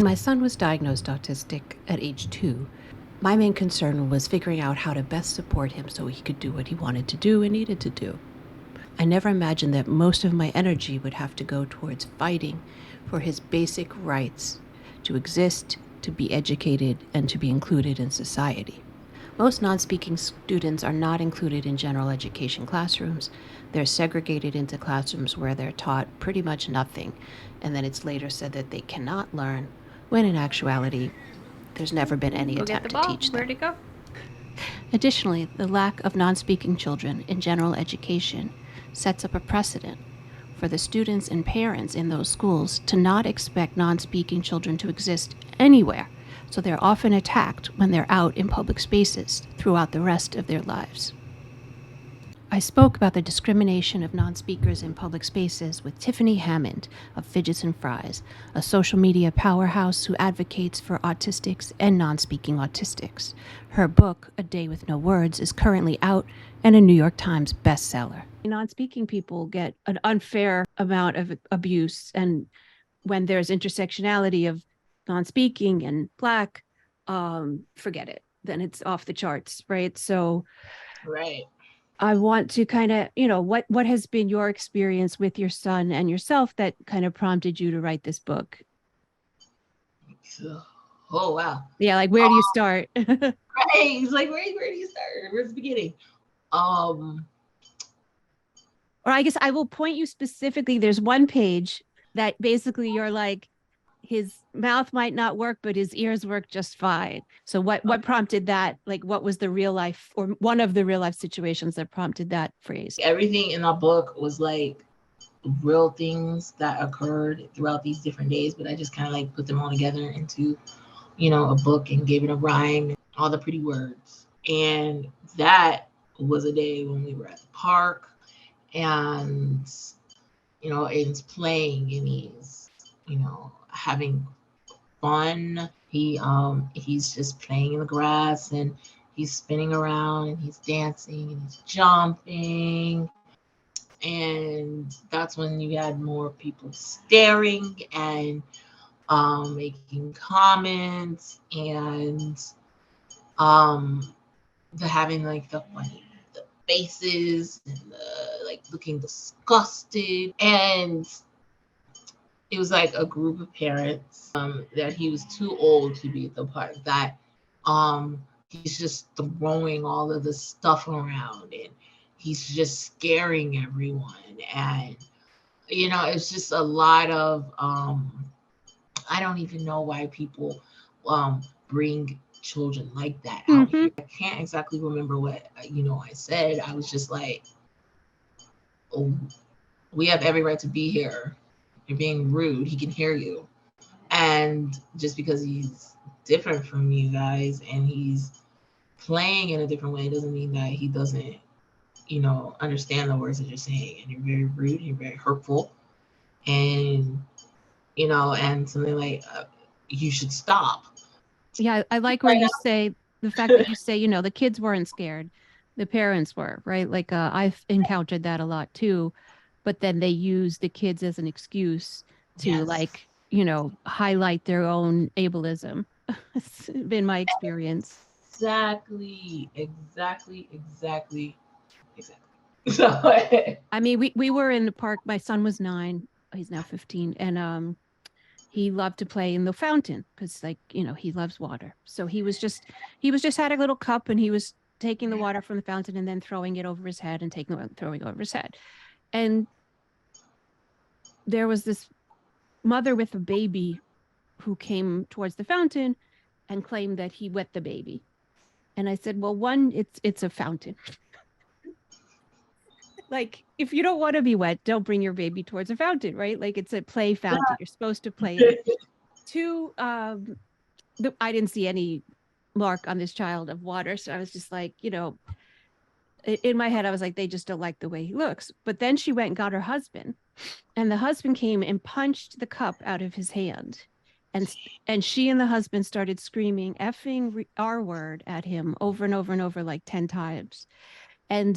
my son was diagnosed autistic at age 2, my main concern was figuring out how to best support him so he could do what he wanted to do and needed to do. I never imagined that most of my energy would have to go towards fighting for his basic rights to exist, to be educated, and to be included in society. Most non-speaking students are not included in general education classrooms. They're segregated into classrooms where they're taught pretty much nothing, and then it's later said that they cannot learn, when in actuality, there's never been any Go get attempt the to ball. teach them. Where'd it go? Additionally, the lack of non-speaking children in general education sets up a precedent for the students and parents in those schools to not expect non-speaking children to exist anywhere, so they're often attacked when they're out in public spaces throughout the rest of their lives. I spoke about the discrimination of non-speakers in public spaces with Tiffany Hammond of Fidgets and Fries, a social media powerhouse who advocates for autistics and non-speaking autistics. Her book, A Day with No Words, is currently out and a New York Times bestseller. Non-speaking people get an unfair amount of abuse, and when there's intersectionality of non-speaking and Black, forget it. Then it's off the charts, right? So Right. I want to kind of, what has been your experience with your son and yourself that kind of prompted you to write this book? Oh, wow. Yeah, like where do you start? Right. It's like, where do you start? Where's the beginning? Or I guess I will point you specifically. There's one page that basically you're like, his mouth might not work, but his ears work just fine. So what prompted that? Like, what was the real life or one of the real life situations that prompted that phrase? Everything in the book was like real things that occurred throughout these different days, but I just kind of like put them all together into, a book and gave it a rhyme and all the pretty words. And that was a day when we were at the park and, Aiden's playing and he's, having fun. He's just playing in the grass and he's spinning around and he's dancing and he's jumping. And that's when you had more people staring and making comments and having like the funny the faces and the like looking disgusted. And it was like a group of parents that he was too old to be at the park, that he's just throwing all of the stuff around and he's just scaring everyone. And it's just a lot of I don't even know why people bring children like that out here. I can't exactly remember what I said. I was just like, oh, we have every right to be here. You're being rude. He can hear you. And just because he's different from you guys and he's playing in a different way doesn't mean that he doesn't, understand the words that you're saying. And you're very rude. You're very hurtful. And, and something like, you should stop. Yeah, I like where you say the fact that you say, the kids weren't scared. The parents were, right? Like I've encountered that a lot too. But then they use the kids as an excuse to highlight their own ableism. It's been my experience. Exactly. So, I mean, we were in the park. My son was 9. He's now 15. And he loved to play in the fountain because he loves water. So he was just had a little cup and he was taking the water from the fountain and then throwing it over his head and throwing it over his head. And there was this mother with a baby who came towards the fountain and claimed that he wet the baby. And I said, well, one, it's a fountain. Like, if you don't want to be wet, don't bring your baby towards a fountain, right? Like, it's a play fountain. You're supposed to play in it. 2, I didn't see any mark on this child of water. So I was just like, in my head, I was like, they just don't like the way he looks. But then she went and got her husband, and the husband came and punched the cup out of his hand. And she and the husband started screaming effing R word at him over and over and over, like 10 times. And,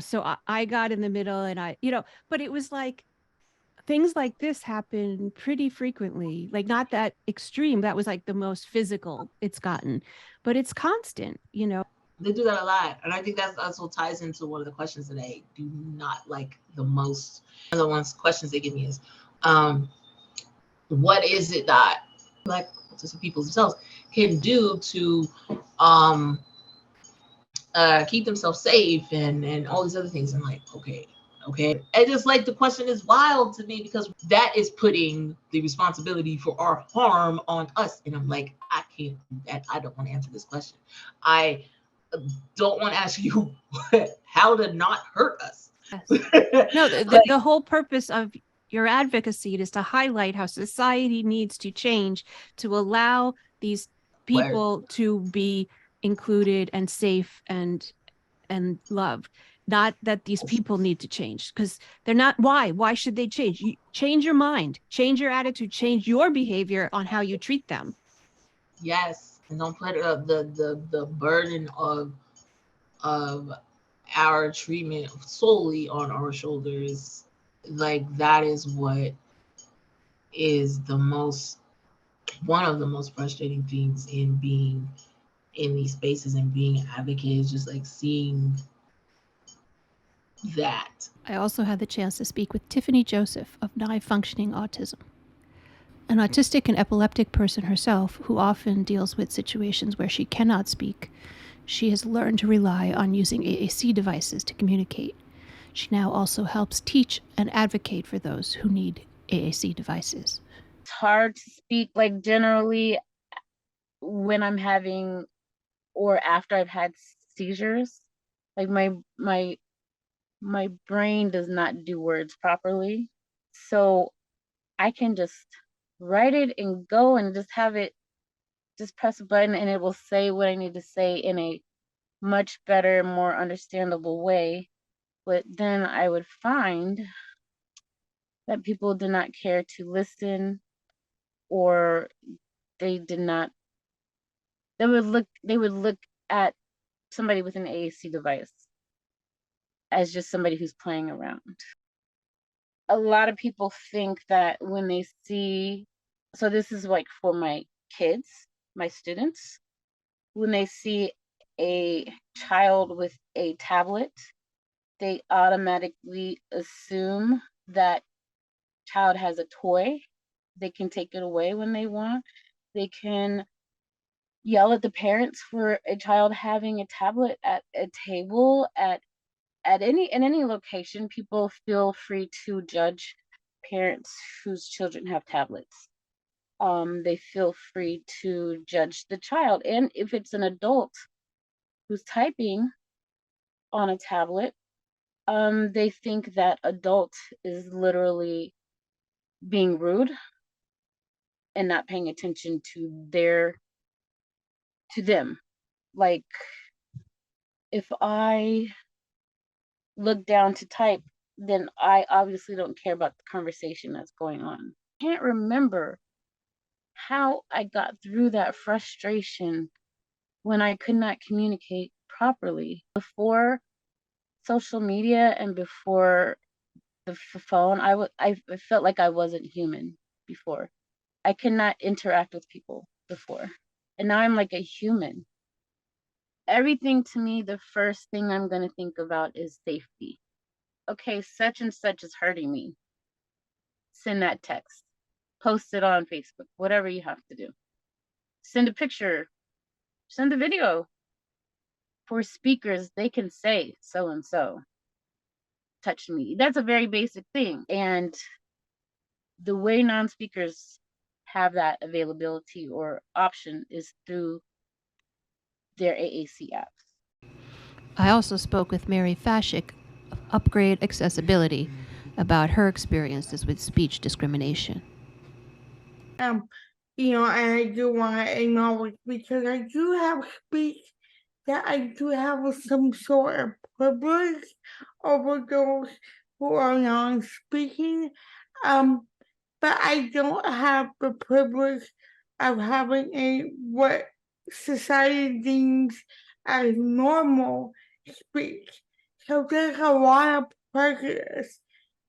so I got in the middle and but it was like things like this happen pretty frequently. Like, not that extreme. That was like the most physical it's gotten, but it's constant, you know. They do that a lot, and I think that's also ties into one of the questions that I do not like the most. One of the ones questions they give me is, what is it that Black autistic people themselves can do to um, keep themselves safe and all these other things? I'm like, okay. And just like the question is wild to me because that is putting the responsibility for our harm on us. And I'm like, I can't do that. I don't want to answer this question. I don't want to ask you how to not hurt us. Yes. No, Like, the whole purpose of your advocacy is to highlight how society needs to change to allow these where people to be included and safe and loved. Not that these people need to change, because they're not. Why should they change? You change your mind, change your attitude, change your behavior on how you treat them. yes, and don't put the burden of our treatment solely on our shoulders. Like that is what is the most one of the most frustrating things in being in these spaces and being an advocate is just like seeing that. I also had the chance to speak with Tiffany Joseph of Nigh Functioning Autism, an autistic and epileptic person herself who often deals with situations where she cannot speak. She has learned to rely on using AAC devices to communicate. She now also helps teach and advocate for those who need AAC devices. It's hard to speak, like generally when I'm having or after I've had seizures, like my brain does not do words properly. So I can just write it and go and just have it, just press a button and it will say what I need to say in a much better, more understandable way. But then I would find that people did not care to listen, or they did not, they would look at somebody with an AAC device as just somebody who's playing around. A lot of people think that when they see, so this is like for my kids, my students, when they see a child with a tablet, they automatically assume that child has a toy. They can take it away when they want. They can yell at the parents for a child having a tablet at a table, at any in any location. People feel free to judge parents whose children have tablets. They feel free to judge the child, and if it's an adult who's typing on a tablet, they think that adult is literally being rude and not paying attention to them. Like, if I look down to type, then I obviously don't care about the conversation that's going on. I can't remember how I got through that frustration when I could not communicate properly. Before social media and before the phone, I felt like I wasn't human before. I could not interact with people before. And now I'm like a human. Everything to me, the first thing I'm going to think about is safety. Okay, such and such is hurting me. Send that text. Post it on Facebook, whatever you have to do. Send a picture, send a video. For speakers, they can say so and so touched me. That's a very basic thing. And the way non-speakers have that availability or option is through their AAC apps. I also spoke with Mary Fashik of Upgrade Accessibility about her experiences with speech discrimination. And I do want to acknowledge, because I do have speech, that I do have some sort of privilege over those who are non-speaking. But I don't have the privilege of having a what society deems as normal speech. So there's a lot of prejudice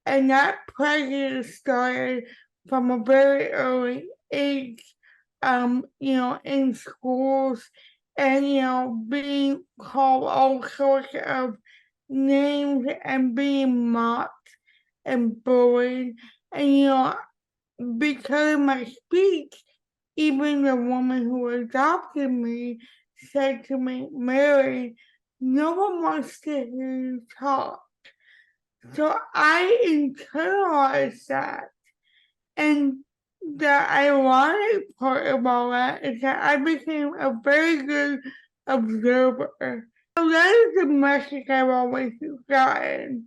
And that prejudice started from a very early age, in schools and, being called all sorts of names and being mocked and bullied. And, because of my speech, even the woman who adopted me said to me, Mary, no one wants to hear you talk. So I internalized that. And the ironic part about that is that I became a very good observer. So that is the message I've always gotten,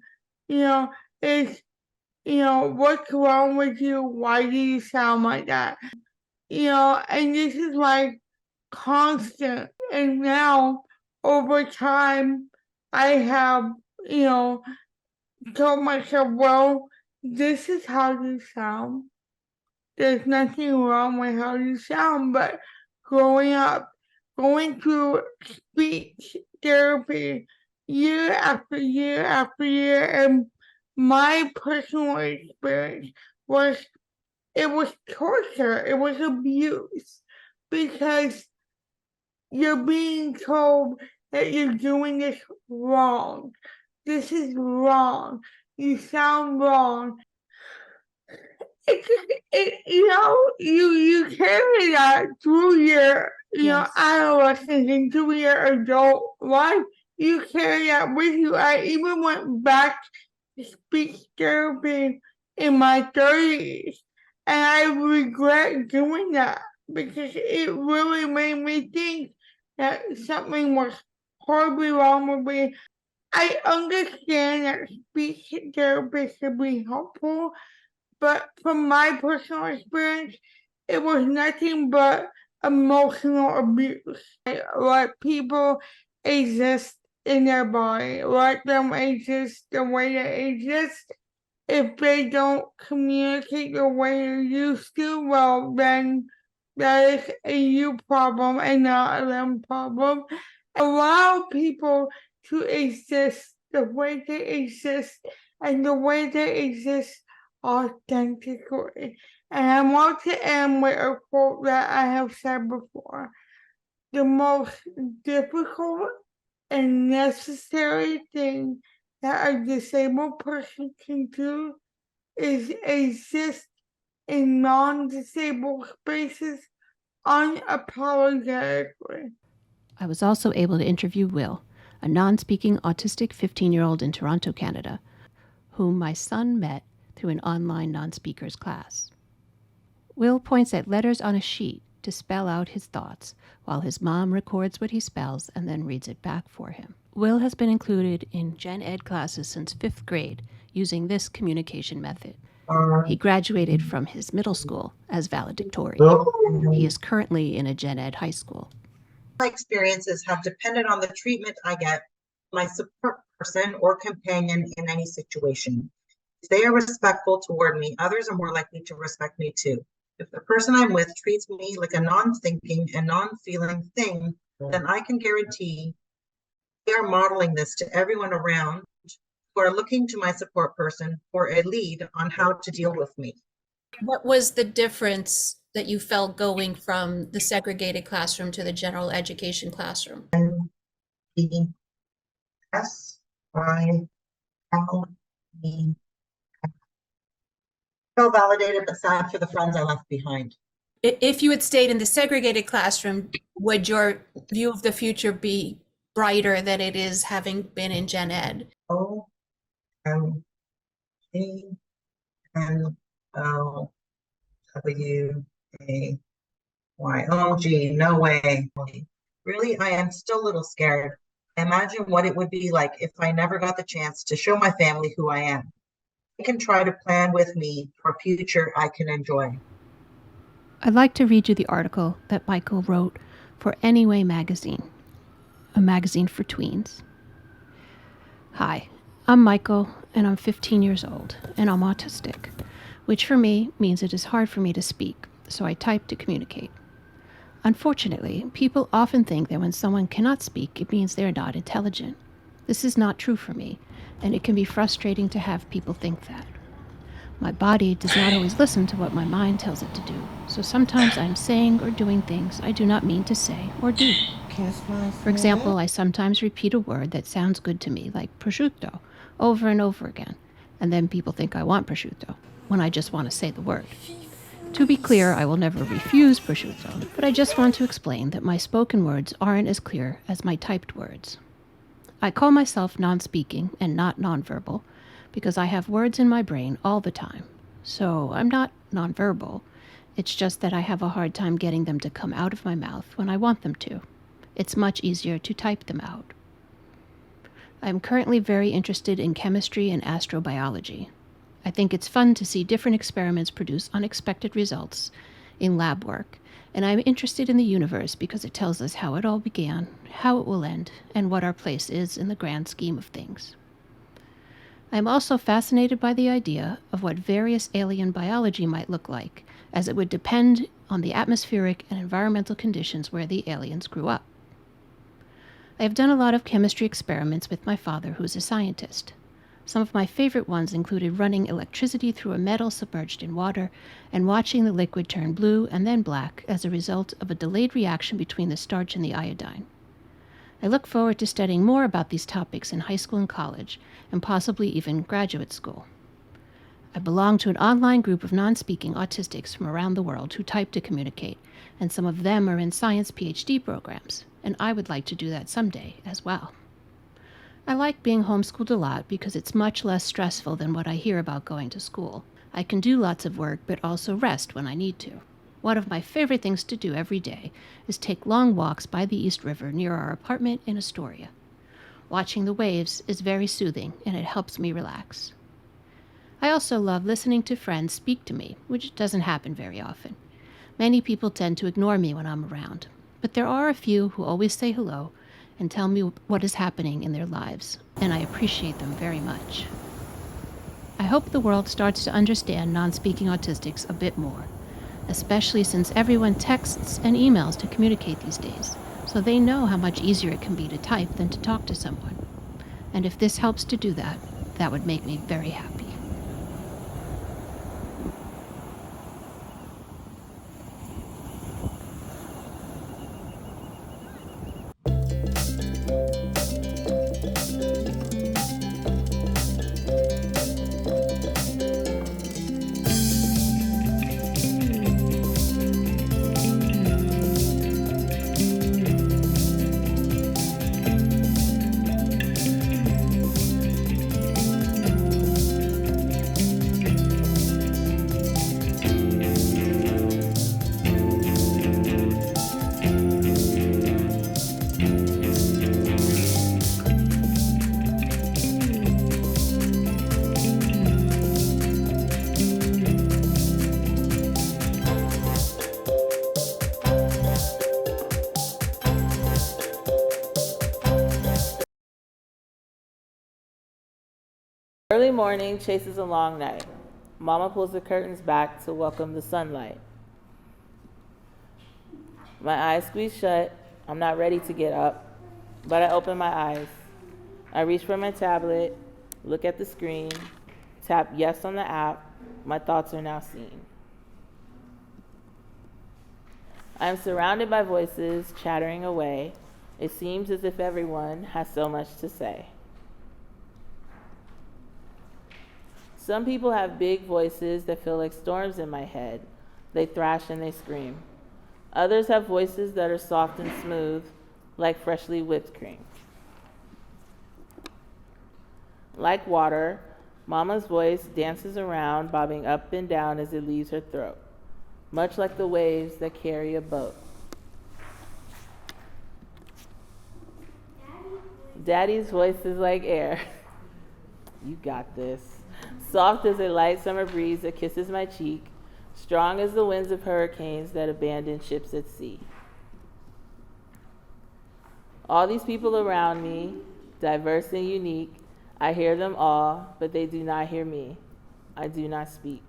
is, what's wrong with you? Why do you sound like that? And this is like constant. And now, over time, I have, told myself, well, this is how you sound. There's nothing wrong with how you sound, but growing up, going through speech therapy year after year after year, and my personal experience was it was torture, it was abuse, because you're being told that you're doing this wrong. This is wrong. You sound wrong. You carry that through your Yes. adolescence into your adult life. You carry that with you. I even went back to speech therapy in my 30s, and I regret doing that because it really made me think that something was horribly wrong with me. I understand that speech therapy can be helpful, but from my personal experience, it was nothing but emotional abuse. Let people exist in their body, let them exist the way they exist. If they don't communicate the way you used to, well, then that is a you problem and not a them problem. Allow people to exist the way they exist and the way they exist authentically. And I want to end with a quote that I have said before. The most difficult and necessary thing that a disabled person can do is exist in non-disabled spaces unapologetically. I was also able to interview Will, a non-speaking autistic 15-year-old in Toronto, Canada, whom my son met through an online non-speakers class. Will points at letters on a sheet to spell out his thoughts, while his mom records what he spells and then reads it back for him. Will has been included in Gen Ed classes since 5th grade using this communication method. He graduated from his middle school as valedictorian. He is currently in a Gen Ed high school. My experiences have depended on the treatment I get from my support person or companion in any situation. If they are respectful toward me, others are more likely to respect me too. If the person I'm with treats me like a non-thinking and non-feeling thing, then I can guarantee they are modeling this to everyone around who are looking to my support person for a lead on how to deal with me. What was the difference that you felt going from the segregated classroom to the general education classroom? S-I-L-E. Felt validated, but sad for the friends I left behind. If you had stayed in the segregated classroom, would your view of the future be brighter than it is having been in Gen Ed? O-M-A-N-O-W-A-Y. Oh, gee, no way. Really, I am still a little scared. Imagine what it would be like if I never got the chance to show my family who I am. They can try to plan with me for a future I can enjoy. I'd like to read you the article that Michael wrote for Anyway magazine, a magazine for tweens. Hi, I'm Michael, and I'm 15 years old, and I'm autistic, which for me means it is hard for me to speak, so I type to communicate. Unfortunately, people often think that when someone cannot speak, it means they're not intelligent. This is not true for me, and it can be frustrating to have people think that. My body does not always listen to what my mind tells it to do, so sometimes I am saying or doing things I do not mean to say or do. For example, I sometimes repeat a word that sounds good to me, like prosciutto, over and over again, and then people think I want prosciutto, when I just want to say the word. To be clear, I will never refuse prosciutto, but I just want to explain that my spoken words aren't as clear as my typed words. I call myself non-speaking and not nonverbal because I have words in my brain all the time. So I'm not nonverbal. It's just that I have a hard time getting them to come out of my mouth when I want them to. It's much easier to type them out. I am currently very interested in chemistry and astrobiology. I think it's fun to see different experiments produce unexpected results in lab work, and I'm interested in the universe because it tells us how it all began, how it will end, and what our place is in the grand scheme of things. I am also fascinated by the idea of what various alien biology might look like, as it would depend on the atmospheric and environmental conditions where the aliens grew up. I have done a lot of chemistry experiments with my father, who's a scientist. Some of my favorite ones included running electricity through a metal submerged in water and watching the liquid turn blue and then black as a result of a delayed reaction between the starch and the iodine. I look forward to studying more about these topics in high school and college, and possibly even graduate school. I belong to an online group of non-speaking autistics from around the world who type to communicate, and some of them are in science PhD programs, and I would like to do that someday as well. I like being homeschooled a lot because it's much less stressful than what I hear about going to school. I can do lots of work, but also rest when I need to. One of my favorite things to do every day is take long walks by the East River near our apartment in Astoria. Watching the waves is very soothing, and it helps me relax. I also love listening to friends speak to me, which doesn't happen very often. Many people tend to ignore me when I'm around, but there are a few who always say hello and tell me what is happening in their lives, and I appreciate them very much. I hope the world starts to understand non-speaking autistics a bit more, especially since everyone texts and emails to communicate these days, so they know how much easier it can be to type than to talk to someone. And if this helps to do that, that would make me very happy. Early morning chases a long night. Mama pulls the curtains back to welcome the sunlight. My eyes squeeze shut. I'm not ready to get up, but I open my eyes. I reach for my tablet, look at the screen, tap yes on the app. My thoughts are now seen. I am surrounded by voices chattering away. It seems as if everyone has so much to say. Some people have big voices that feel like storms in my head. They thrash and they scream. Others have voices that are soft and smooth, like freshly whipped cream. Like water, Mama's voice dances around, bobbing up and down as it leaves her throat, much like the waves that carry a boat. Daddy's voice is like air. You got this. Soft as a light summer breeze that kisses my cheek, strong as the winds of hurricanes that abandon ships at sea. All these people around me, diverse and unique, I hear them all, but they do not hear me. I do not speak.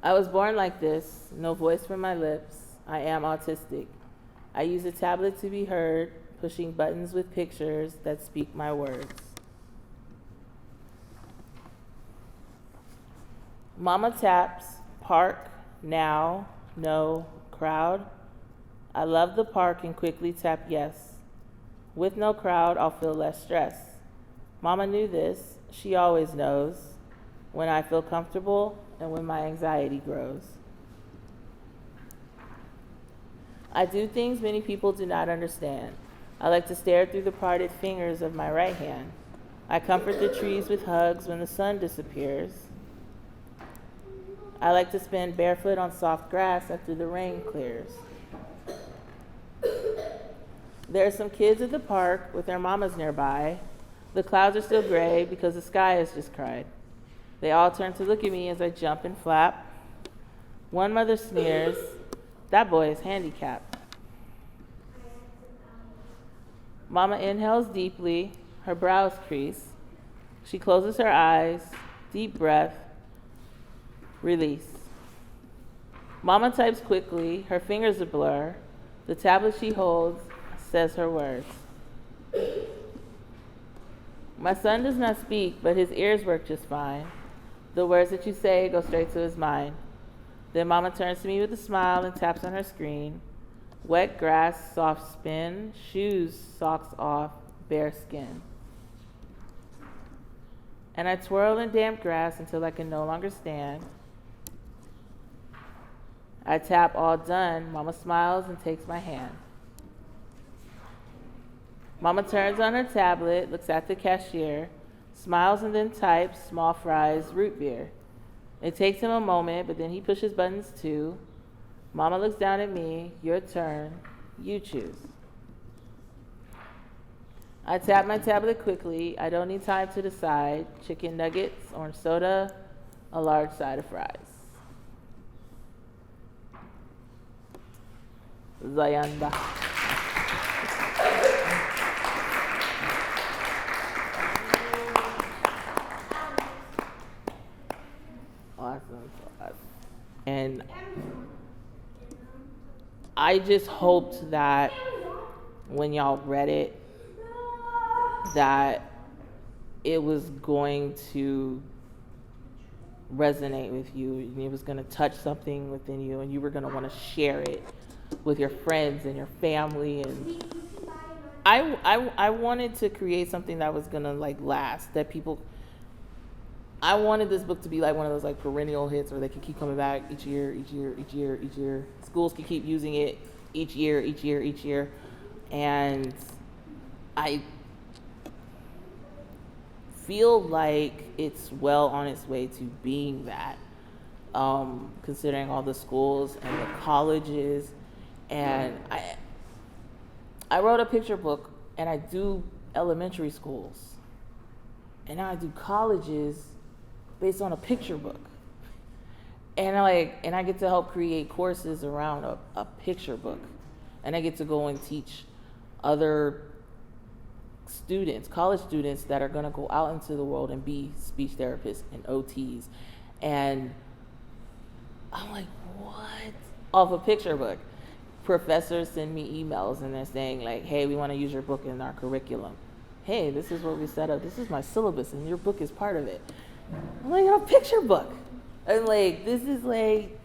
I was born like this, no voice from my lips. I am autistic. I use a tablet to be heard, pushing buttons with pictures that speak my words. Mama taps, park, now, no, crowd. I love the park and quickly tap yes. With no crowd, I'll feel less stress. Mama knew this, she always knows when I feel comfortable and when my anxiety grows. I do things many people do not understand. I like to stare through the parted fingers of my right hand. I comfort the trees with hugs when the sun disappears. I like to spin barefoot on soft grass after the rain clears. There are some kids at the park with their mamas nearby. The clouds are still gray because the sky has just cried. They all turn to look at me as I jump and flap. One mother sneers, "That boy is handicapped." Mama inhales deeply, her brows crease. She closes her eyes, deep breath, release. Mama types quickly, her fingers a blur. The tablet she holds says her words. My son does not speak, but his ears work just fine. The words that you say go straight to his mind. Then Mama turns to me with a smile and taps on her screen. Wet grass, soft spin, shoes, socks off, bare skin. And I twirl in damp grass until I can no longer stand. I tap all done. Mama smiles and takes my hand. Mama turns on her tablet, looks at the cashier, smiles and then types, small fries, root beer. It takes him a moment, but then he pushes buttons too. Mama looks down at me, your turn, you choose. I tap my tablet quickly, I don't need time to decide. Chicken nuggets, orange soda, a large side of fries. Zayanda. Awesome. And I just hoped that when y'all read it, that it was going to resonate with you, and it was going to touch something within you, and you were going to want to share it with your friends and your family. And I wanted to create something that was going to like last, that people, I wanted this book to be like one of those like perennial hits where they could keep coming back each year. Schools could keep using it each year. And I feel like it's well on its way to being that, considering all the schools and the colleges. And I wrote a picture book, and I do elementary schools, and now I do colleges based on a picture book. And I get to help create courses around a picture book. And I get to go and teach other students, college students that are gonna go out into the world and be speech therapists and OTs. And I'm like, what? Off a picture book. Professors send me emails and they're saying like, hey, we wanna use your book in our curriculum. Hey, this is what we set up. This is my syllabus and your book is part of it. I'm like, a picture book. And like, this is like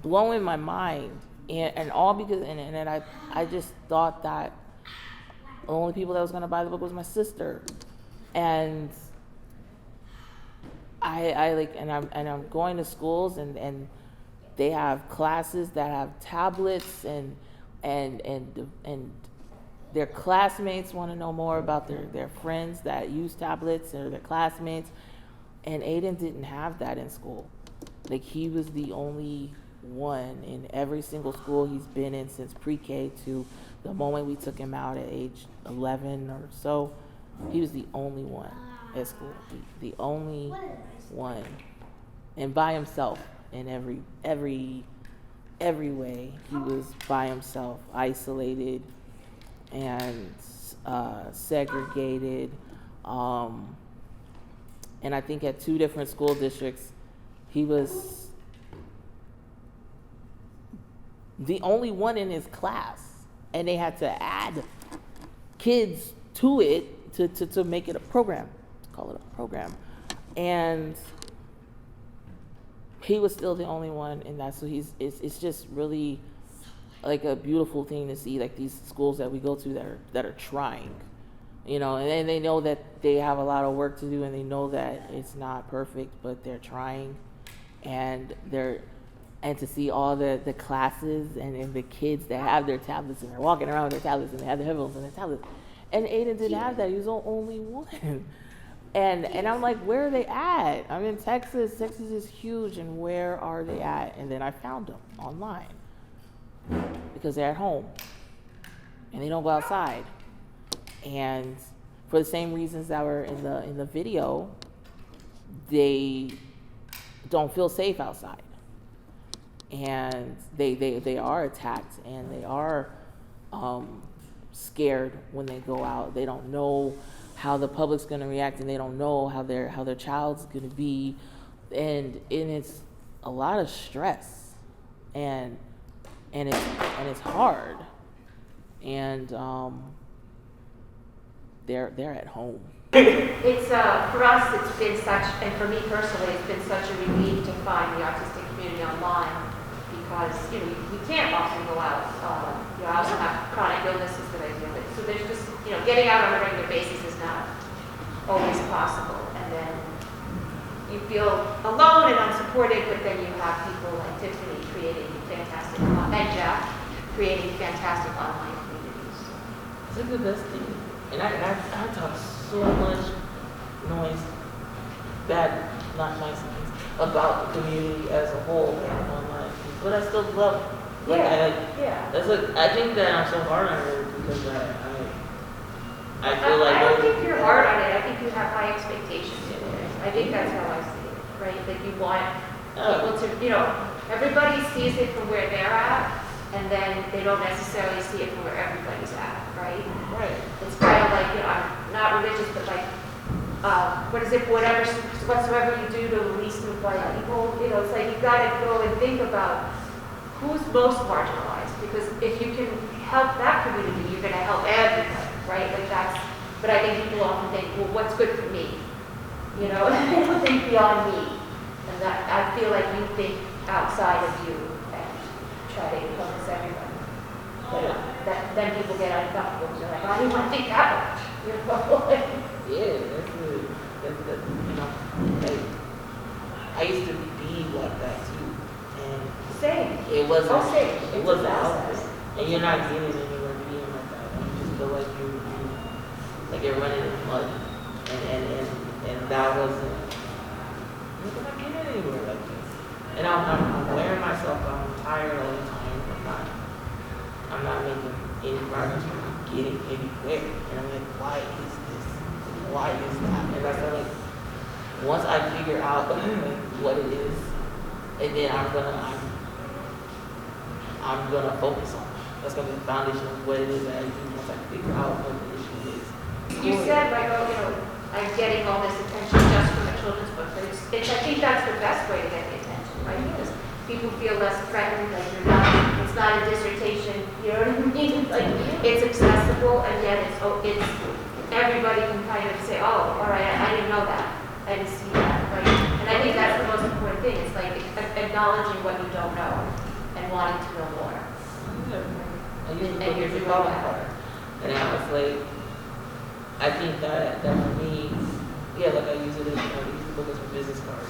blowing my mind. And all because, and I just thought that the only people that was gonna buy the book was my sister. And I'm going to schools and they have classes that have tablets and their classmates want to know more about their friends that use tablets or their classmates. And Aiden didn't have that in school. Like, he was the only one in every single school he's been in since pre-K to the moment we took him out at age 11 or so. He was the only one at school, the only one, and by himself in every way. He was by himself, isolated and segregated. And I think at 2 different school districts, he was the only one in his class, and they had to add kids to it to make it a program, to call it a program. And he was still the only one, and that's so it's just really like a beautiful thing to see, like these schools that we go to that are trying, and they know that they have a lot of work to do, and they know that it's not perfect, but they're trying, and to see all the classes and the kids that have their tablets and they're walking around with their tablets and they have their headphones and their tablets, and Aiden didn't have that. He was the only one. And I'm like, where are they at? I'm in Texas. Texas is huge, and where are they at? And then I found them online because they're at home and they don't go outside. And for the same reasons that were in the video, they don't feel safe outside, and they are attacked, and they are scared when they go out. They don't know how the public's going to react, and they don't know how their child's going to be, and it's a lot of stress, and it's hard, and they're at home. It's for us, it's been such, and for me personally, it's been such a relief to find the autistic community online, because we can't often go out. I also have chronic illnesses that I deal with, so there's just getting out on a regular basis is not always possible, and then you feel alone and unsupported, but then you have people like Tiffany creating fantastic, and Jack creating fantastic online communities. It's like the best thing, and I talk so much noise, not nice things, about the community as a whole and online, but I still love it. I think that I'm so hard on her because I feel like I don't think you're hard on it. I think you have high expectations in it. I think that's how I see it, right? Like you want people to, everybody sees it from where they're at, and then they don't necessarily see it from where everybody's at, right? Right. It's kind of like, I'm not religious, but like, whatsoever you do to the least of like people, it's like you got to go and think about who's most marginalized, because if you can help that community, you're going to help everybody, right? But I think people often think, well, what's good for me? They don't think beyond me, and that I feel like you think outside of you and try to encompass everybody. But then people get uncomfortable because they're like, I didn't want to think that much. Yeah, that's like, I used to be like that too, and Same. it wasn't out there, Process. and you're not getting anywhere being like that. You just feel like you're running in mud, and that wasn't. You're not getting anywhere like this. And I'm wearing myself out. I'm tired all the time. I'm not making any progress. I'm getting anywhere, and I'm like, why is this? Why is that? And I feel like once I figure out what it is, and then I'm gonna focus on it. That's gonna be the foundation of what it is that I do once I figure out what the issue is. You said like, I'm getting all this attention just from the children's book, but I think that's the best way to get the attention, right? Because people feel less threatened, like it's not a dissertation, you know what I mean? Like it's accessible, and yet it's everybody can kind of say, oh, all right, I didn't know that, I didn't see that, right? And I think that's the most important thing. It's like acknowledging what you don't know and wanting to know more. I used to look at the calling card, and I was like, I think that for me, like I use it as, I use the book as a business card,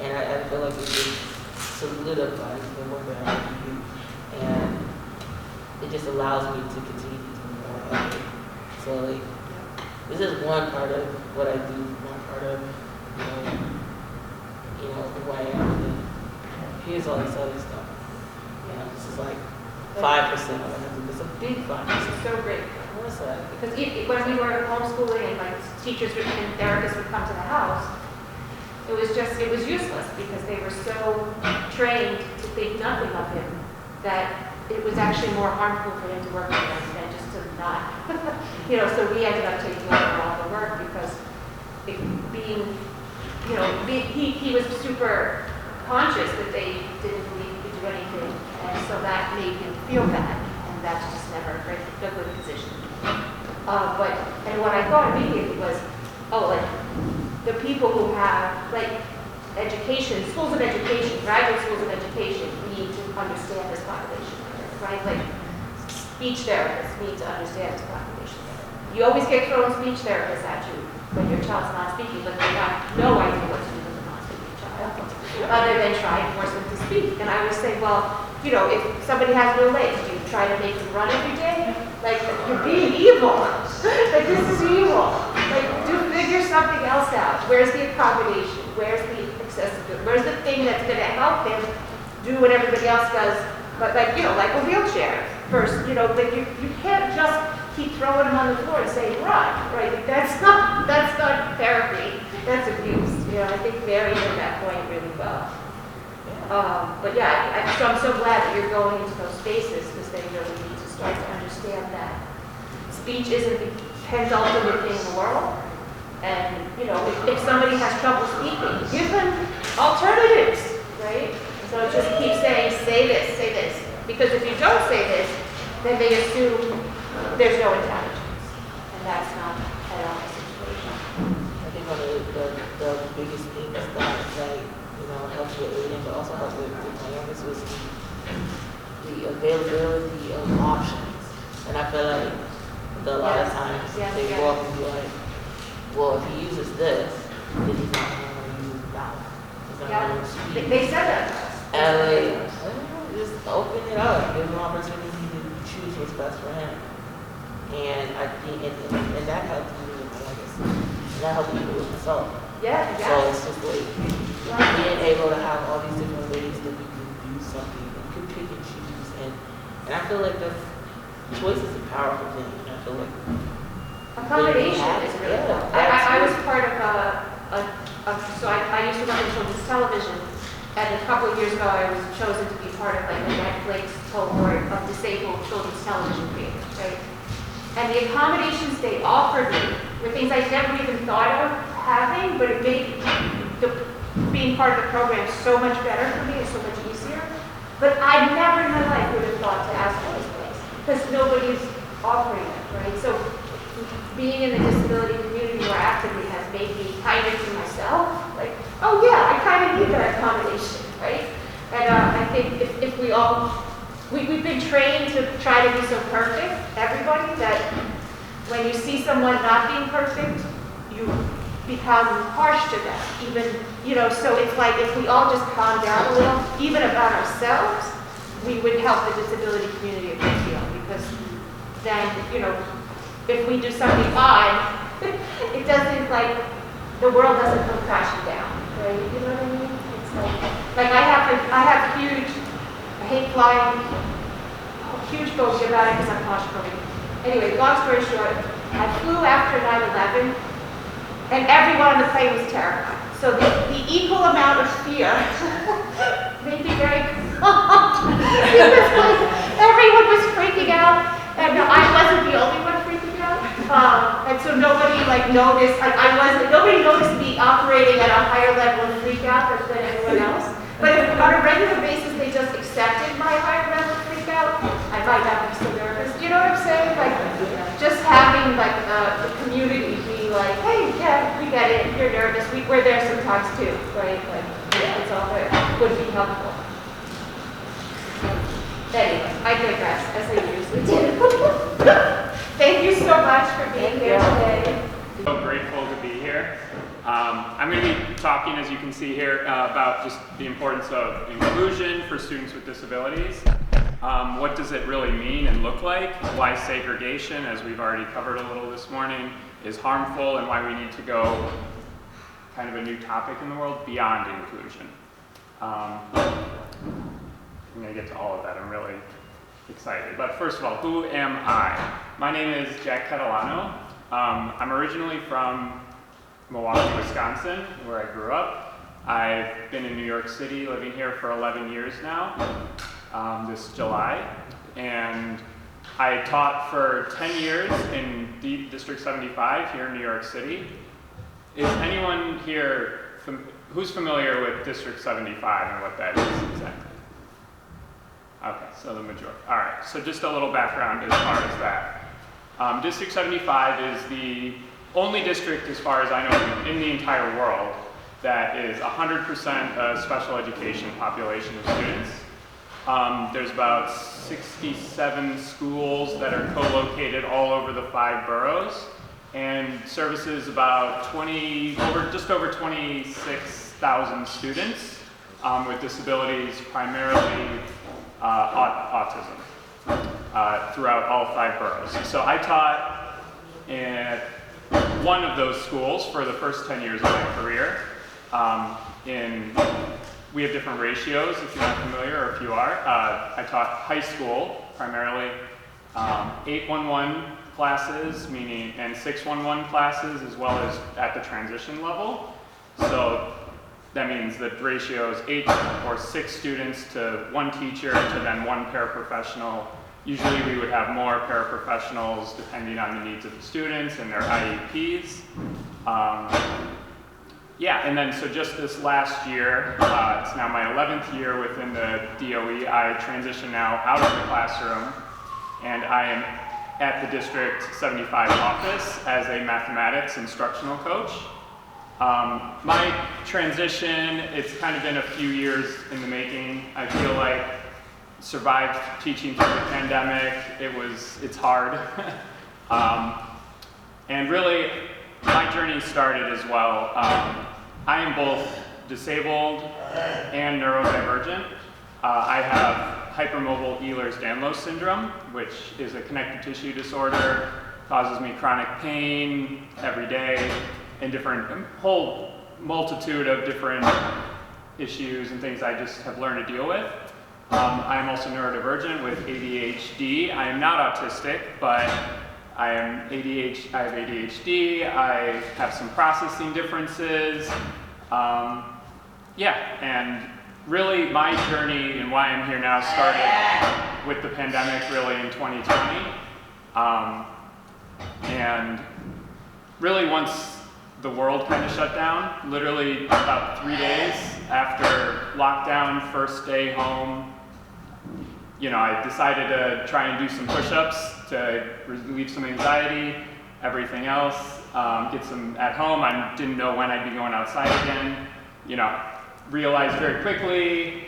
and I feel like it just solidifies the work that I do, and it just allows me to continue to do more of it. So like, this is one part of what I do, one part of, who I am, and here's all this other stuff. This is like 5% of what I do. It's a big 5%. It's so great. What's that? Because when we were homeschooling and like teachers and therapists would come to the house, it was useless because they were so trained to think nothing of him that it was actually more harmful for him to work with them than just to not. So we ended up taking over all the work because he was super conscious that they didn't believe he could do anything, and so that made him feel bad, and that's just never a good position. And what I thought immediately was, like the people who have education, schools of education, graduate schools of education need to understand this population better, right? Like speech therapists need to understand this population better. You always get thrown speech therapists at you when your child's not speaking, but they have no idea what to do with a non-speaking child, other than try and force them to speak. And I always say, well, you know, if somebody has no legs, do you try to make them run every day? Like, you're being evil. Like, this is evil. Like, figure something else out. Where's the accommodation? Where's the accessibility? Where's the thing that's going to help them do what everybody else does? But like, you know, like a wheelchair first, you know, like you can't just keep throwing them on the floor and saying, run, right? Like, that's not therapy. That's abuse. You know, I think Mary made that point really well. But yeah, so I'm so glad that you're going into those spaces because they really need to start to understand that speech isn't the penultimate thing in the world. And, you know, if somebody has trouble speaking, give them alternatives, right? So just keep saying, say this. Because if you don't say this, then they assume there's no intelligence. And that's not at all the situation. I think one of the biggest things that helps with reading, but also helps with my youngest was the availability of options. And I feel like a lot of times they go up and be like, well, if he uses this, then he's not going to use that. He's not going to speak. They said that. And like, just open it up, give him an opportunity to choose what's best for him. And I think, and that helped me with my youngest. And that helped me with myself. Yeah. So it's just like being able to have all these different ways that we can do something, we can pick and choose, and I feel like the choice is a powerful thing. And I feel like accommodation is really important. I was part of so I used to run in children's television, and a couple of years ago I was chosen to be part of like the Netflix cohort of disabled children's television creators, right? And the accommodations they offered me were things I never even thought of having, but it made being part of the program so much better for me and so much easier. But I never in my life would have thought to ask for this place because nobody's offering it, right? So being in the disability community more actively has made me kinder to myself. Like, oh yeah, I kind of need that accommodation, right? And I think if we all, we've been trained to try to be so perfect, everybody, that when you see someone not being perfect, you become harsh to them, even, you know, so it's like if we all just calm down a little, even about ourselves, we would help the disability community a great deal, because then, you know, if we do something odd, it doesn't, like, the world doesn't come crashing down, right? You know what I mean? It's like I have huge, I hate flying, huge phobia about it because I'm claustrophobic. Anyway, long story short, I flew after 9/11, and everyone on the plane was terrified. So the equal amount of fear made me very calm. Because like, everyone was freaking out, and I wasn't the only one freaking out. And so nobody like noticed, like nobody noticed me operating at a higher level of freak out than everyone else. But if on a regular basis they just accepted my higher level of freak out, I might not be so nervous. Do you know what I'm saying? Like just having like the community be like, hey, yeah, we get it. You're nervous. We're there sometimes too, right? Like it's all there. Would be helpful. Anyway, I digress, as I usually do. Thank you so much for being here today. So grateful to be here. I'm going to be talking, as you can see here, about just the importance of inclusion for students with disabilities. What does it really mean and look like? Why segregation, as we've already covered a little this morning, is harmful, and why we need to go, kind of a new topic in the world, beyond inclusion. I'm going to get to all of that. I'm really excited. But first of all, who am I? My name is Jack Catalano. I'm originally from Milwaukee, Wisconsin, where I grew up. I've been in New York City, living here for 11 years now, this July. And I taught for 10 years in District 75 here in New York City. Is anyone here, who's familiar with District 75 and what that is exactly? Okay, so the majority. All right, so just a little background as far as that. District 75 is the only district, as far as I know, in the entire world that is 100% a special education population of students. There's about 67 schools that are co-located all over the 5 boroughs, and services about just over 26,000 students with disabilities, primarily autism, throughout all 5 boroughs. So I taught at one of those schools for the first 10 years of my career. We have different ratios, if you're not familiar, or if you are. I taught high school, primarily 811 classes, and 611 classes, as well as at the transition level. So that means the ratio is 8 or 6 students to 1 teacher to then 1 paraprofessional. Usually we would have more paraprofessionals depending on the needs of the students and their IEPs. And then so just this last year, it's now my 11th year within the DOE, I transition now out of the classroom, and I am at the District 75 office as a mathematics instructional coach. My transition, it's kind of been a few years in the making. I feel like survived teaching through the pandemic. It's hard. And really, my journey started as well. I am both disabled and neurodivergent. I have hypermobile Ehlers-Danlos syndrome, which is a connective tissue disorder, causes me chronic pain every day, and a whole multitude of different issues and things I just have learned to deal with. I am also neurodivergent with ADHD. I am not autistic, but I have ADHD, I have some processing differences. And really my journey and why I'm here now started with the pandemic really in 2020. And really once the world kind of shut down, literally about 3 days after lockdown, first day home, I decided to try and do some push-ups to relieve some anxiety, everything else, get some at home. I didn't know when I'd be going outside again. Realized very quickly,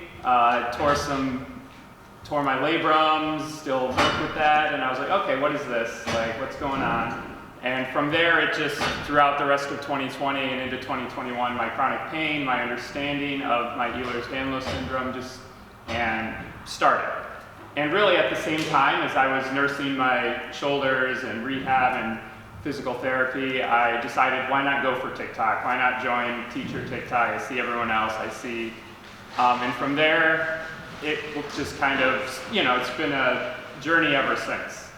tore my labrums, still work with that, and I was like, okay, what is this? Like, what's going on? And from there, it just, throughout the rest of 2020 and into 2021, my chronic pain, my understanding of my Ehlers-Danlos syndrome and started. And really at the same time as I was nursing my shoulders and rehab and physical therapy, I decided why not go for TikTok? Why not join teacher TikTok? I see everyone else, and from there, it just kind of, it's been a journey ever since.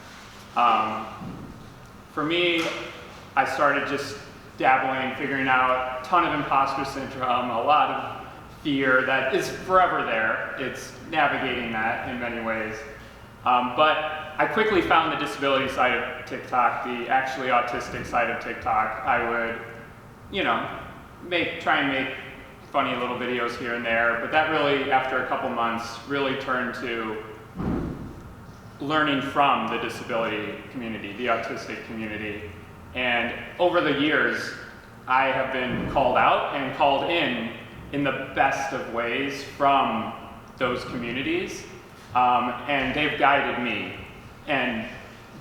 For me, I started just dabbling, figuring out a ton of imposter syndrome, a lot of fear that is forever there. It's navigating that in many ways. But I quickly found the disability side of TikTok, the actually autistic side of TikTok. I would, try and make funny little videos here and there, but that really, after a couple months, really turned to learning from the disability community, the autistic community. And over the years, I have been called out and called in the best of ways from those communities, and they've guided me. And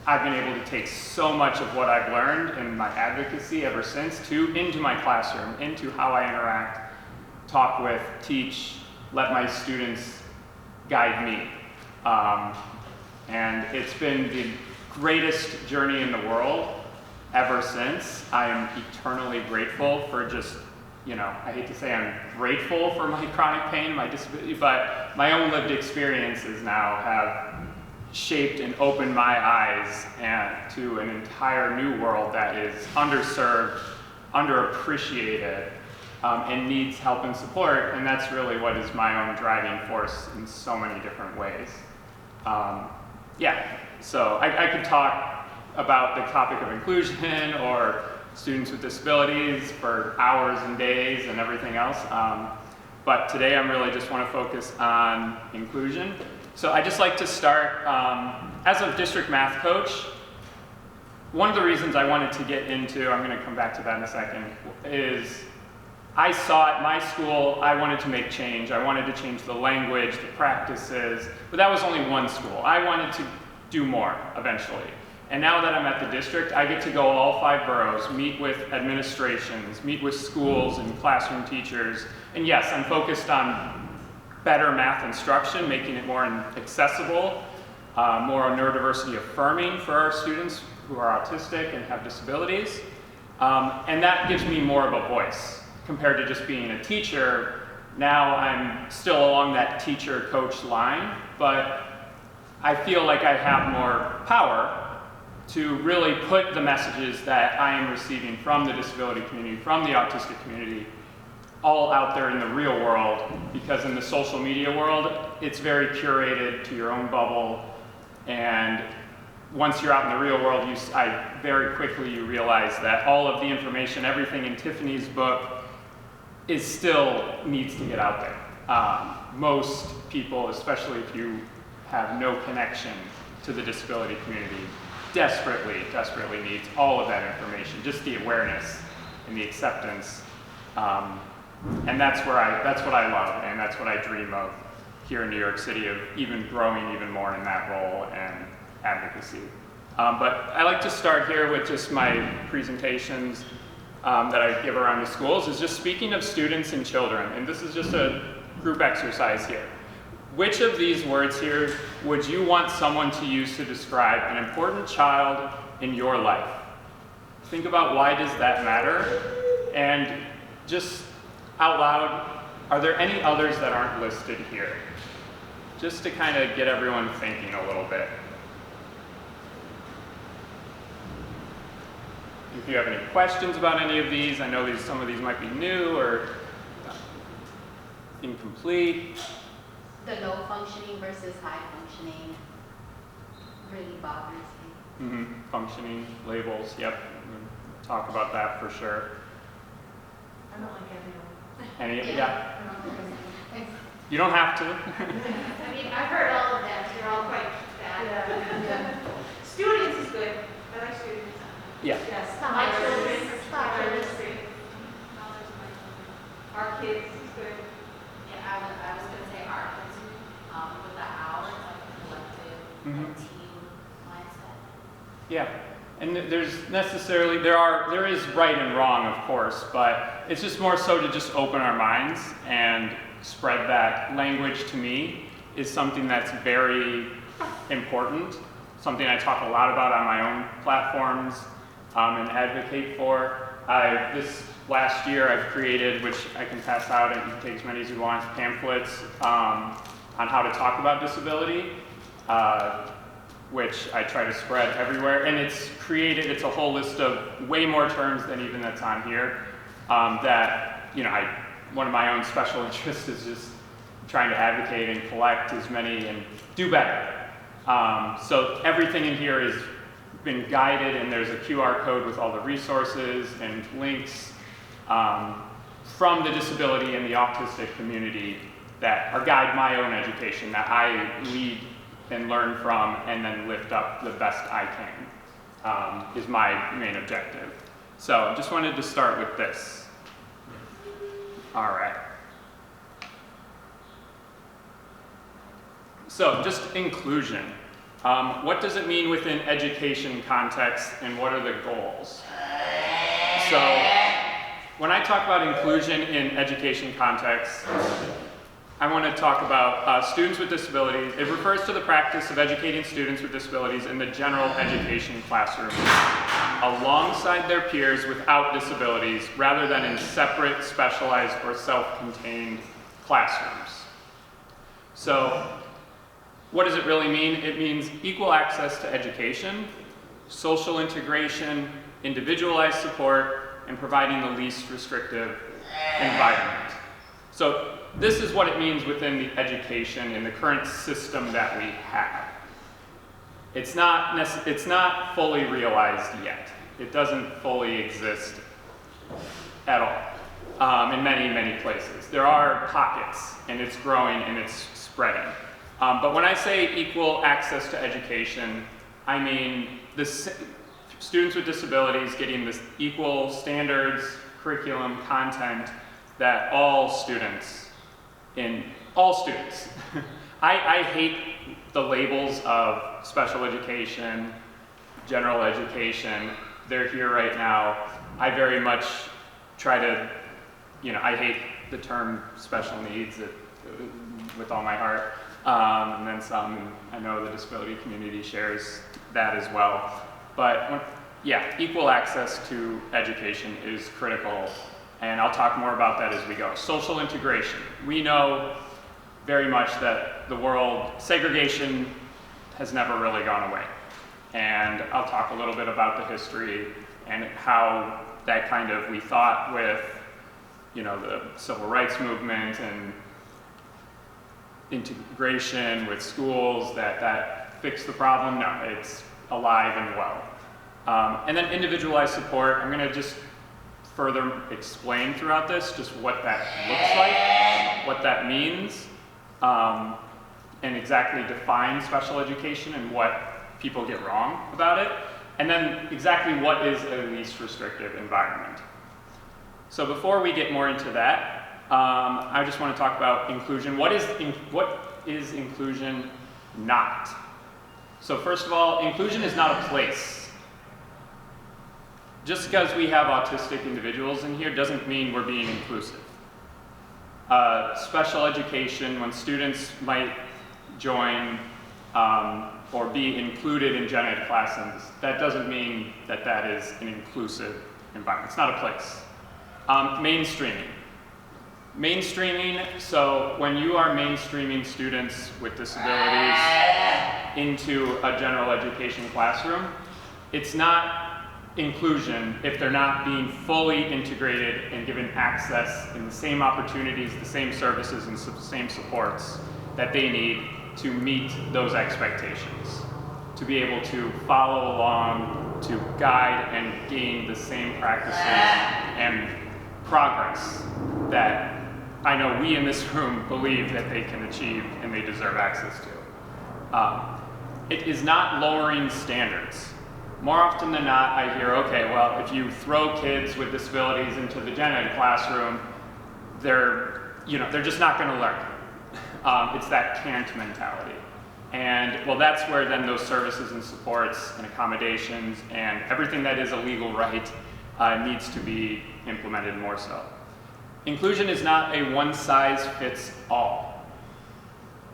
I've been able to take so much of what I've learned in my advocacy ever since into my classroom, into how I interact, talk with, teach, let my students guide me. And it's been the greatest journey in the world ever since. I am eternally grateful for just, I hate to say I'm grateful for my chronic pain, my disability, but my own lived experiences now have shaped and opened my eyes to an entire new world that is underserved, underappreciated, and needs help and support, and that's really what is my own driving force in so many different ways. So I could talk about the topic of inclusion or students with disabilities for hours and days and everything else, but today I'm really just want to focus on inclusion. So I just like to start, as a district math coach, one of the reasons I wanted to get into, I'm going to come back to that in a second, is I saw at my school, I wanted to make change. I wanted to change the language, the practices, but that was only one school. I wanted to do more eventually. And now that I'm at the district, I get to go all 5 boroughs, meet with administrations, meet with schools and classroom teachers. And yes, I'm focused on better math instruction, making it more accessible, more neurodiversity affirming for our students who are autistic and have disabilities. And that gives me more of a voice compared to just being a teacher. Now I'm still along that teacher-coach line, but I feel like I have more power to really put the messages that I am receiving from the disability community, from the autistic community, all out there in the real world, because in the social media world, it's very curated to your own bubble, and once you're out in the real world, very quickly you realize that all of the information, everything in Tiffany's book, still needs to get out there. Most people, especially if you have no connection to the disability community, desperately needs all of that information, just the awareness and the acceptance. And that's what I love, and that's what I dream of here in New York City, of even growing even more in that role and advocacy. But I like to start here with just my presentations that I give around the schools, is just speaking of students and children, and this is just a group exercise here. Which of these words here would you want someone to use to describe an important child in your life? Think about, why does that matter? And just out loud, are there any others that aren't listed here? Just to kind of get everyone thinking a little bit. If you have any questions about any of these, I know some of these might be new or incomplete. The low functioning versus high functioning really bothers me. Mm-hmm. Functioning, labels, yep. We'll talk about that for sure. I don't like everyone. Any, yeah. You don't have to. I mean, I've heard all of them. They're all quite bad. Yeah. Students is good. I like students. Yeah. Yes. My children. Our kids is good. Yeah, I was going to say our kids with the hours, like collective and team mindset. Yeah. And there is right and wrong, of course, but it's just more so to just open our minds and spread that. Language, to me, is something that's very important, something I talk a lot about on my own platforms and advocate for. This last year I've created, which I can pass out, and you can take as many as you want, pamphlets on how to talk about disability, which I try to spread everywhere. And it's a whole list of way more terms than even that's on here, that, one of my own special interests is just trying to advocate and collect as many and do better. So everything in here has been guided, and there's a QR code with all the resources and links from the disability and the autistic community that guide my own education, that I lead and learn from and then lift up the best I can, is my main objective. So I just wanted to start with this. All right. So just inclusion. What does it mean within education context, and what are the goals? So when I talk about inclusion in education context, I want to talk about students with disabilities. It refers to the practice of educating students with disabilities in the general education classroom alongside their peers without disabilities, rather than in separate, specialized, or self-contained classrooms. So what does it really mean? It means equal access to education, social integration, individualized support, and providing the least restrictive environment. So this is what it means within the education in the current system that we have. It's not fully realized yet. It doesn't fully exist at all in many, many places. There are pockets, and it's growing and it's spreading. But when I say equal access to education, I mean the students with disabilities getting this equal standards, curriculum, content that all students, I hate the labels of special education, general education. They're here right now. I very much try to, I hate the term special needs with all my heart, and then some, and I know the disability community shares that as well. But yeah, equal access to education is critical, and I'll talk more about that as we go. Social integration. We know very much that segregation has never really gone away. And I'll talk a little bit about the history and how that we thought with, the civil rights movement and integration with schools that fixed the problem. No, it's alive and well. And then individualized support. I'm gonna just further explain throughout this just what that looks like, what that means, and exactly define special education and what people get wrong about it, and then exactly what is a least restrictive environment. So before we get more into that, I just want to talk about inclusion. What is inclusion not? So first of all, inclusion is not a place. Just because we have autistic individuals in here doesn't mean we're being inclusive. Special education, when students might join or be included in gen ed classes, that doesn't mean that is an inclusive environment. It's not a place. Mainstreaming. Mainstreaming, so when you are mainstreaming students with disabilities into a general education classroom, it's not inclusion if they're not being fully integrated and given access in the same opportunities, the same services, and the same supports that they need to meet those expectations, to be able to follow along, to guide and gain the same practices and progress that I know we in this room believe that they can achieve and they deserve access to. It is not lowering standards. More often than not, I hear, okay, well, if you throw kids with disabilities into the gen ed classroom, they're just not going to learn. It's that can't mentality. And well, that's where then those services and supports and accommodations and everything that is a legal right needs to be implemented more so. Inclusion is not a one-size-fits-all.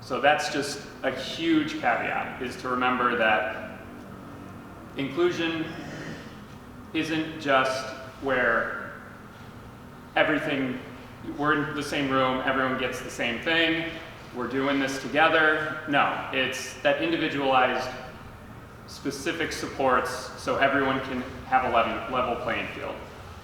So that's just a huge caveat, is to remember that inclusion isn't just where we're in the same room, everyone gets the same thing, we're doing this together. No, it's that individualized, specific supports so everyone can have a level playing field.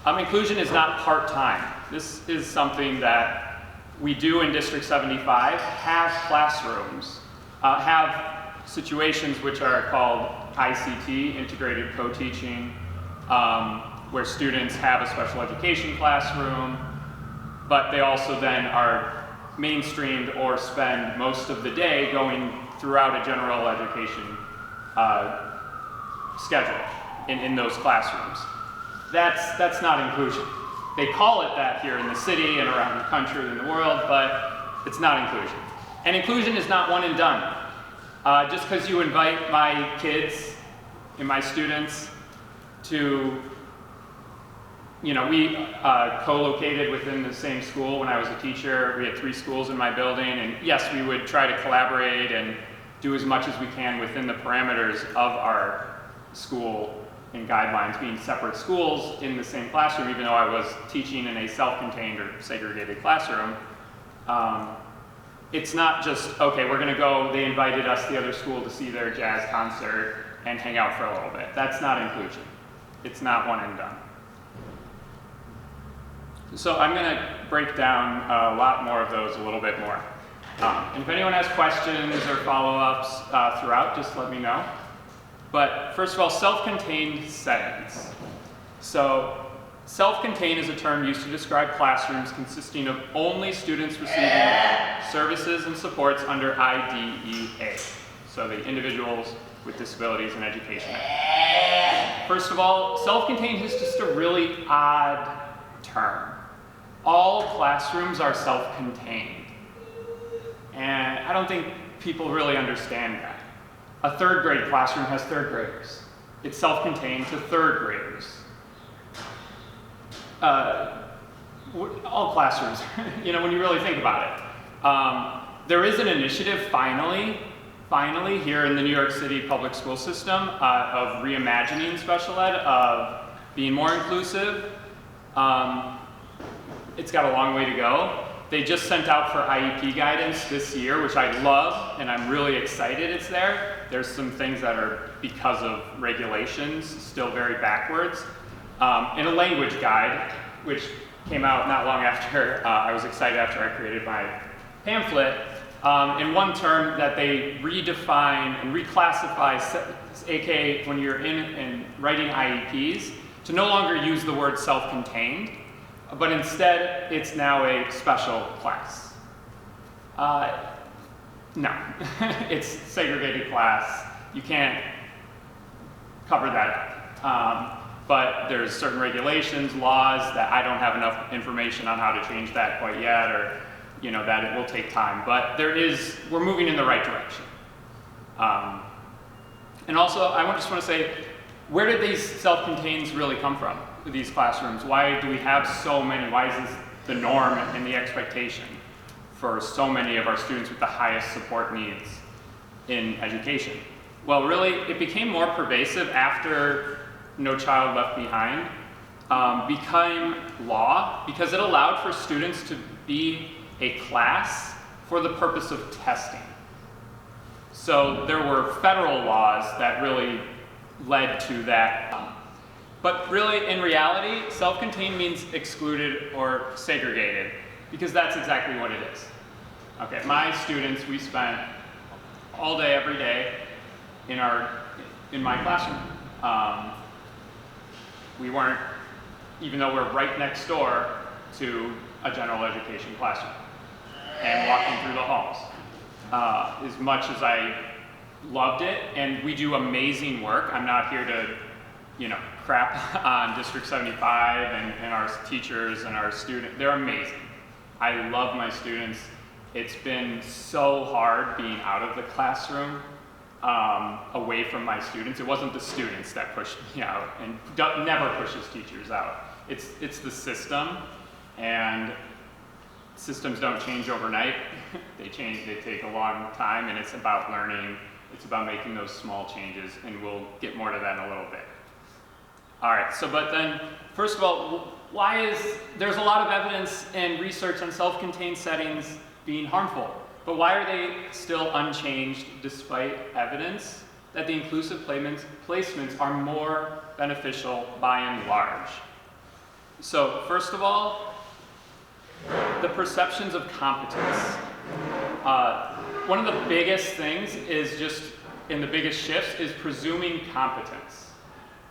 Inclusion is not part-time. This is something that we do in District 75, have classrooms, have situations which are called ICT, integrated co-teaching, where students have a special education classroom, but they also then are mainstreamed or spend most of the day going throughout a general education schedule in those classrooms. That's not inclusion. They call it that here in the city and around the country and the world, but it's not inclusion. And inclusion is not one and done. Just because you invite my kids and my students to, we co-located within the same school when I was a teacher. We had 3 schools in my building, and yes, we would try to collaborate and do as much as we can within the parameters of our school and guidelines, being separate schools in the same classroom, even though I was teaching in a self-contained or segregated classroom. It's not just, okay, we're gonna go, they invited us, the other school, to see their jazz concert and hang out for a little bit. That's not inclusion. It's not one and done. So I'm gonna break down a lot more of those a little bit more. And if anyone has questions or follow-ups throughout, just let me know. But first of all, self-contained settings. So self-contained is a term used to describe classrooms consisting of only students receiving services and supports under IDEA. So the Individuals with Disabilities in Education Act. First of all, self-contained is just a really odd term. all classrooms are self-contained. And I don't think people really understand that. A third grade classroom has third graders. It's self-contained to third graders. All classrooms, you know, when you really think about it. There is an initiative finally here in the New York City public school system of reimagining special ed, of being more inclusive. It's got a long way to go. They just sent out for IEP guidance this year, which I love, and I'm really excited it's there. There's some things that are, because of regulations, still very backwards. And a language guide, which came out not long after, I was excited after I created my pamphlet, in one term that they redefine and reclassify, aka when you're in and writing IEPs, to no longer use the word self-contained, but instead it's now a special class. No, it's segregated class. You can't cover that up. But there's certain regulations, laws that I don't have enough information on how to change that quite yet, or you know, that it will take time. But we're moving in the right direction. And also, I just want to say, where did these self-containeds really come from, these classrooms? Why do we have so many? Why is this the norm and the expectation for so many of our students with the highest support needs in education? Well, really, it became more pervasive after No Child Left Behind became law, because it allowed for students to be a class for the purpose of testing. So there were federal laws that really led to that. But really, in reality, self-contained means excluded or segregated, because that's exactly what it is. Okay, my students, we spent all day, every day in my classroom. We weren't, even though we're right next door to a general education classroom and walking through the halls. As much as I loved it, and we do amazing work, I'm not here to, you know, crap on District 75 and our teachers and our students. They're amazing. I love my students. It's been so hard being out of the classroom, away from my students. It wasn't the students that pushed me out, and never pushes teachers out. It's the system, and systems don't change overnight. They take a long time, and it's about learning. It's about making those small changes, and we'll get more to that in a little bit. All right, but then, first of all, there's a lot of evidence and research on self-contained settings being harmful, but why are they still unchanged despite evidence that the inclusive placements are more beneficial by and large? So first of all, the perceptions of competence. One of the biggest things is and the biggest shifts is presuming competence.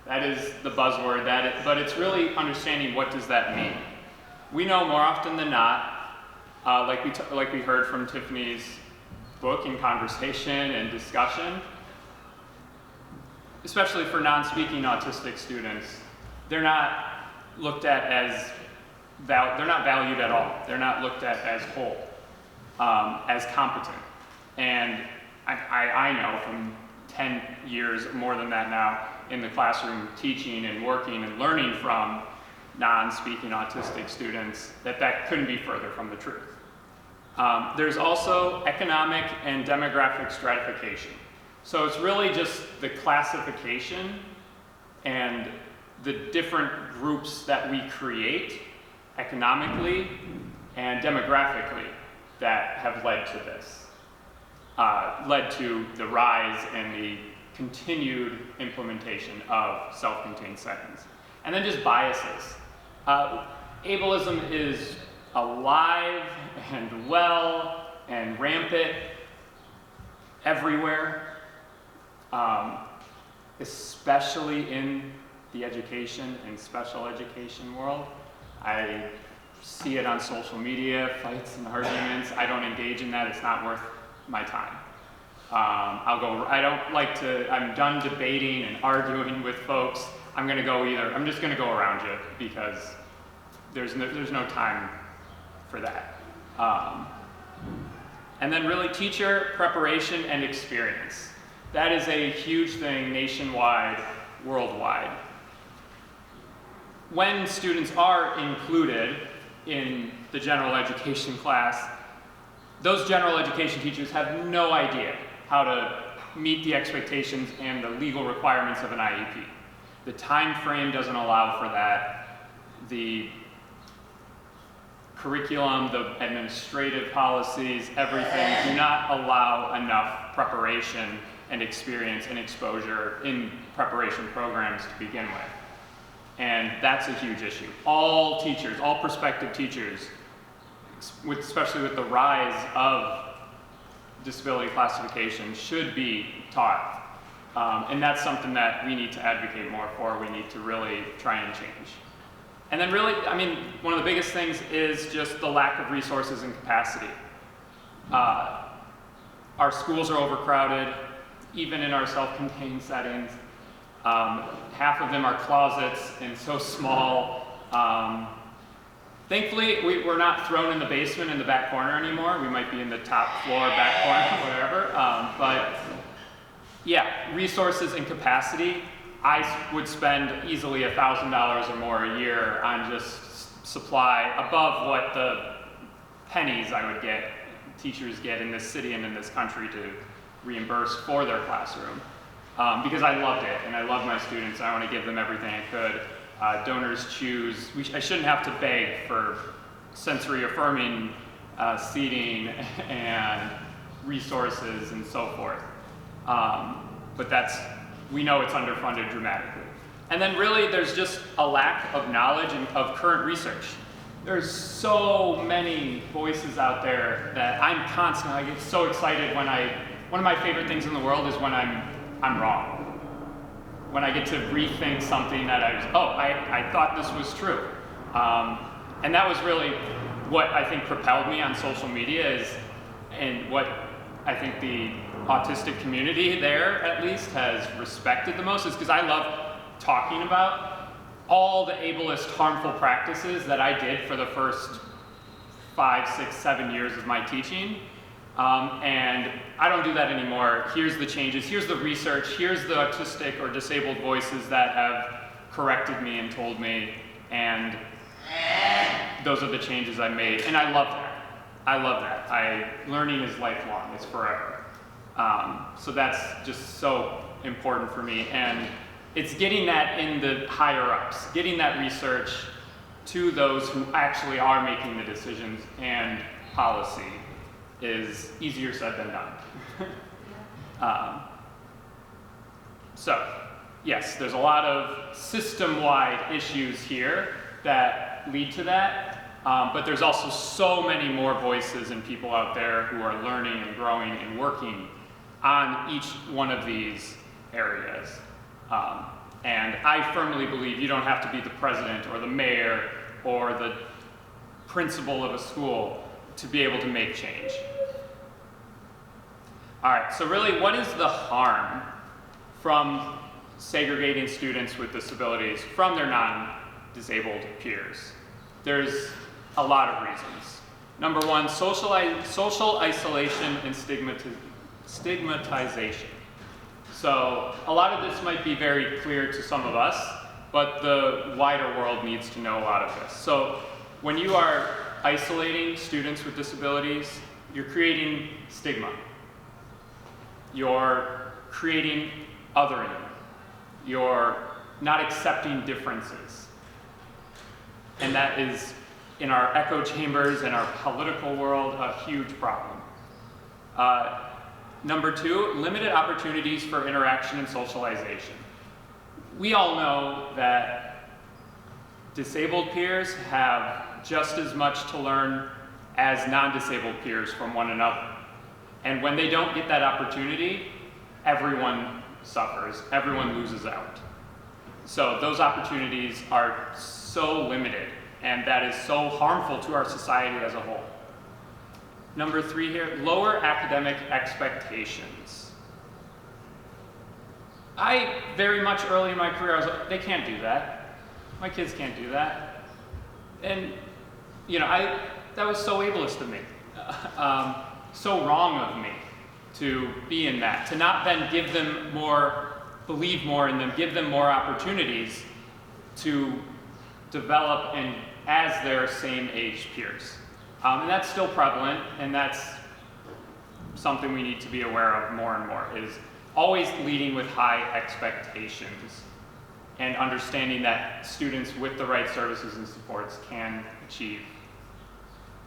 That is the buzzword, but it's really understanding what does that mean. We know more often than not, like we heard from Tiffany's book and conversation and discussion, especially for non-speaking autistic students, they're not looked at as, they're not valued at all. They're not looked at as whole, as competent. And I know from 10 years, more than that now, in the classroom teaching and working and learning from non-speaking autistic students, that couldn't be further from the truth. There's also economic and demographic stratification. So it's really just the classification and the different groups that we create economically and demographically that have led to this, led to the rise and the continued implementation of self-contained settings. And then just biases. Ableism is alive and well and rampant everywhere, especially in the education and special education world. I see it on social media, fights and arguments. I don't engage in that. It's not worth my time. I'm done debating and arguing with folks. I'm just gonna go around you, because there's no time for that. And then really teacher preparation and experience. That is a huge thing nationwide, worldwide. When students are included in the general education class, those general education teachers have no idea how to meet the expectations and the legal requirements of an IEP. The time frame doesn't allow for that. The curriculum, the administrative policies, everything do not allow enough preparation and experience and exposure in preparation programs to begin with. And that's a huge issue. All teachers, all prospective teachers, especially with the rise of disability classification, should be taught. And that's something that we need to advocate more for. We need to really try and change. And then really, I mean, one of the biggest things is just the lack of resources and capacity. Our schools are overcrowded, even in our self-contained settings. Half of them are closets and so small. Thankfully, we're not thrown in the basement in the back corner anymore. We might be in the top floor, back corner, whatever. But yeah, resources and capacity. I would spend easily $1,000 or more a year on just supply above what the pennies I would get, teachers get in this city and in this country to reimburse for their classroom. Because I loved it and I love my students. I want to give them everything I could. Donors choose. I shouldn't have to beg for sensory affirming seating and resources and so forth. But we know it's underfunded dramatically. And then really there's just a lack of knowledge and of current research. There's so many voices out there that I get so excited when one of my favorite things in the world is when I'm wrong. When I get to rethink something that I thought this was true. And that was really what I think propelled me on social media and what I think the autistic community there, at least, has respected the most, is because I love talking about all the ableist, harmful practices that I did for the first 5, 6, 7 years of my teaching. And I don't do that anymore. Here's the changes, here's the research, here's the autistic or disabled voices that have corrected me and told me, and those are the changes I made. And I love that. I love that. Learning is lifelong, it's forever. So that's just so important for me. And it's getting that in the higher ups, getting that research to those who actually are making the decisions and policy is easier said than done. So, yes, there's a lot of system-wide issues here that lead to that, but there's also so many more voices and people out there who are learning and growing and working on each one of these areas. And I firmly believe you don't have to be the president or the mayor or the principal of a school to be able to make change. All right, so really what is the harm from segregating students with disabilities from their non-disabled peers? There's a lot of reasons. Number one, social isolation and stigmatization. So a lot of this might be very clear to some of us, but the wider world needs to know a lot of this. So when you are isolating students with disabilities, you're creating stigma. You're creating othering. You're not accepting differences. And that is, in our echo chambers and our political world, a huge problem. Number two, limited opportunities for interaction and socialization. We all know that disabled peers have just as much to learn as non-disabled peers from one another. And when they don't get that opportunity, everyone suffers, everyone loses out. So those opportunities are so limited, and that is so harmful to our society as a whole. Number three here, lower academic expectations. I very much early in my career, I was like, they can't do that. My kids can't do that. And, you know, that was so ableist of me, so wrong of me to be in that, to not then give them more, believe more in them, give them more opportunities to develop and as their same age peers. And that's still prevalent, and that's something we need to be aware of more and more, is always leading with high expectations and understanding that students with the right services and supports can achieve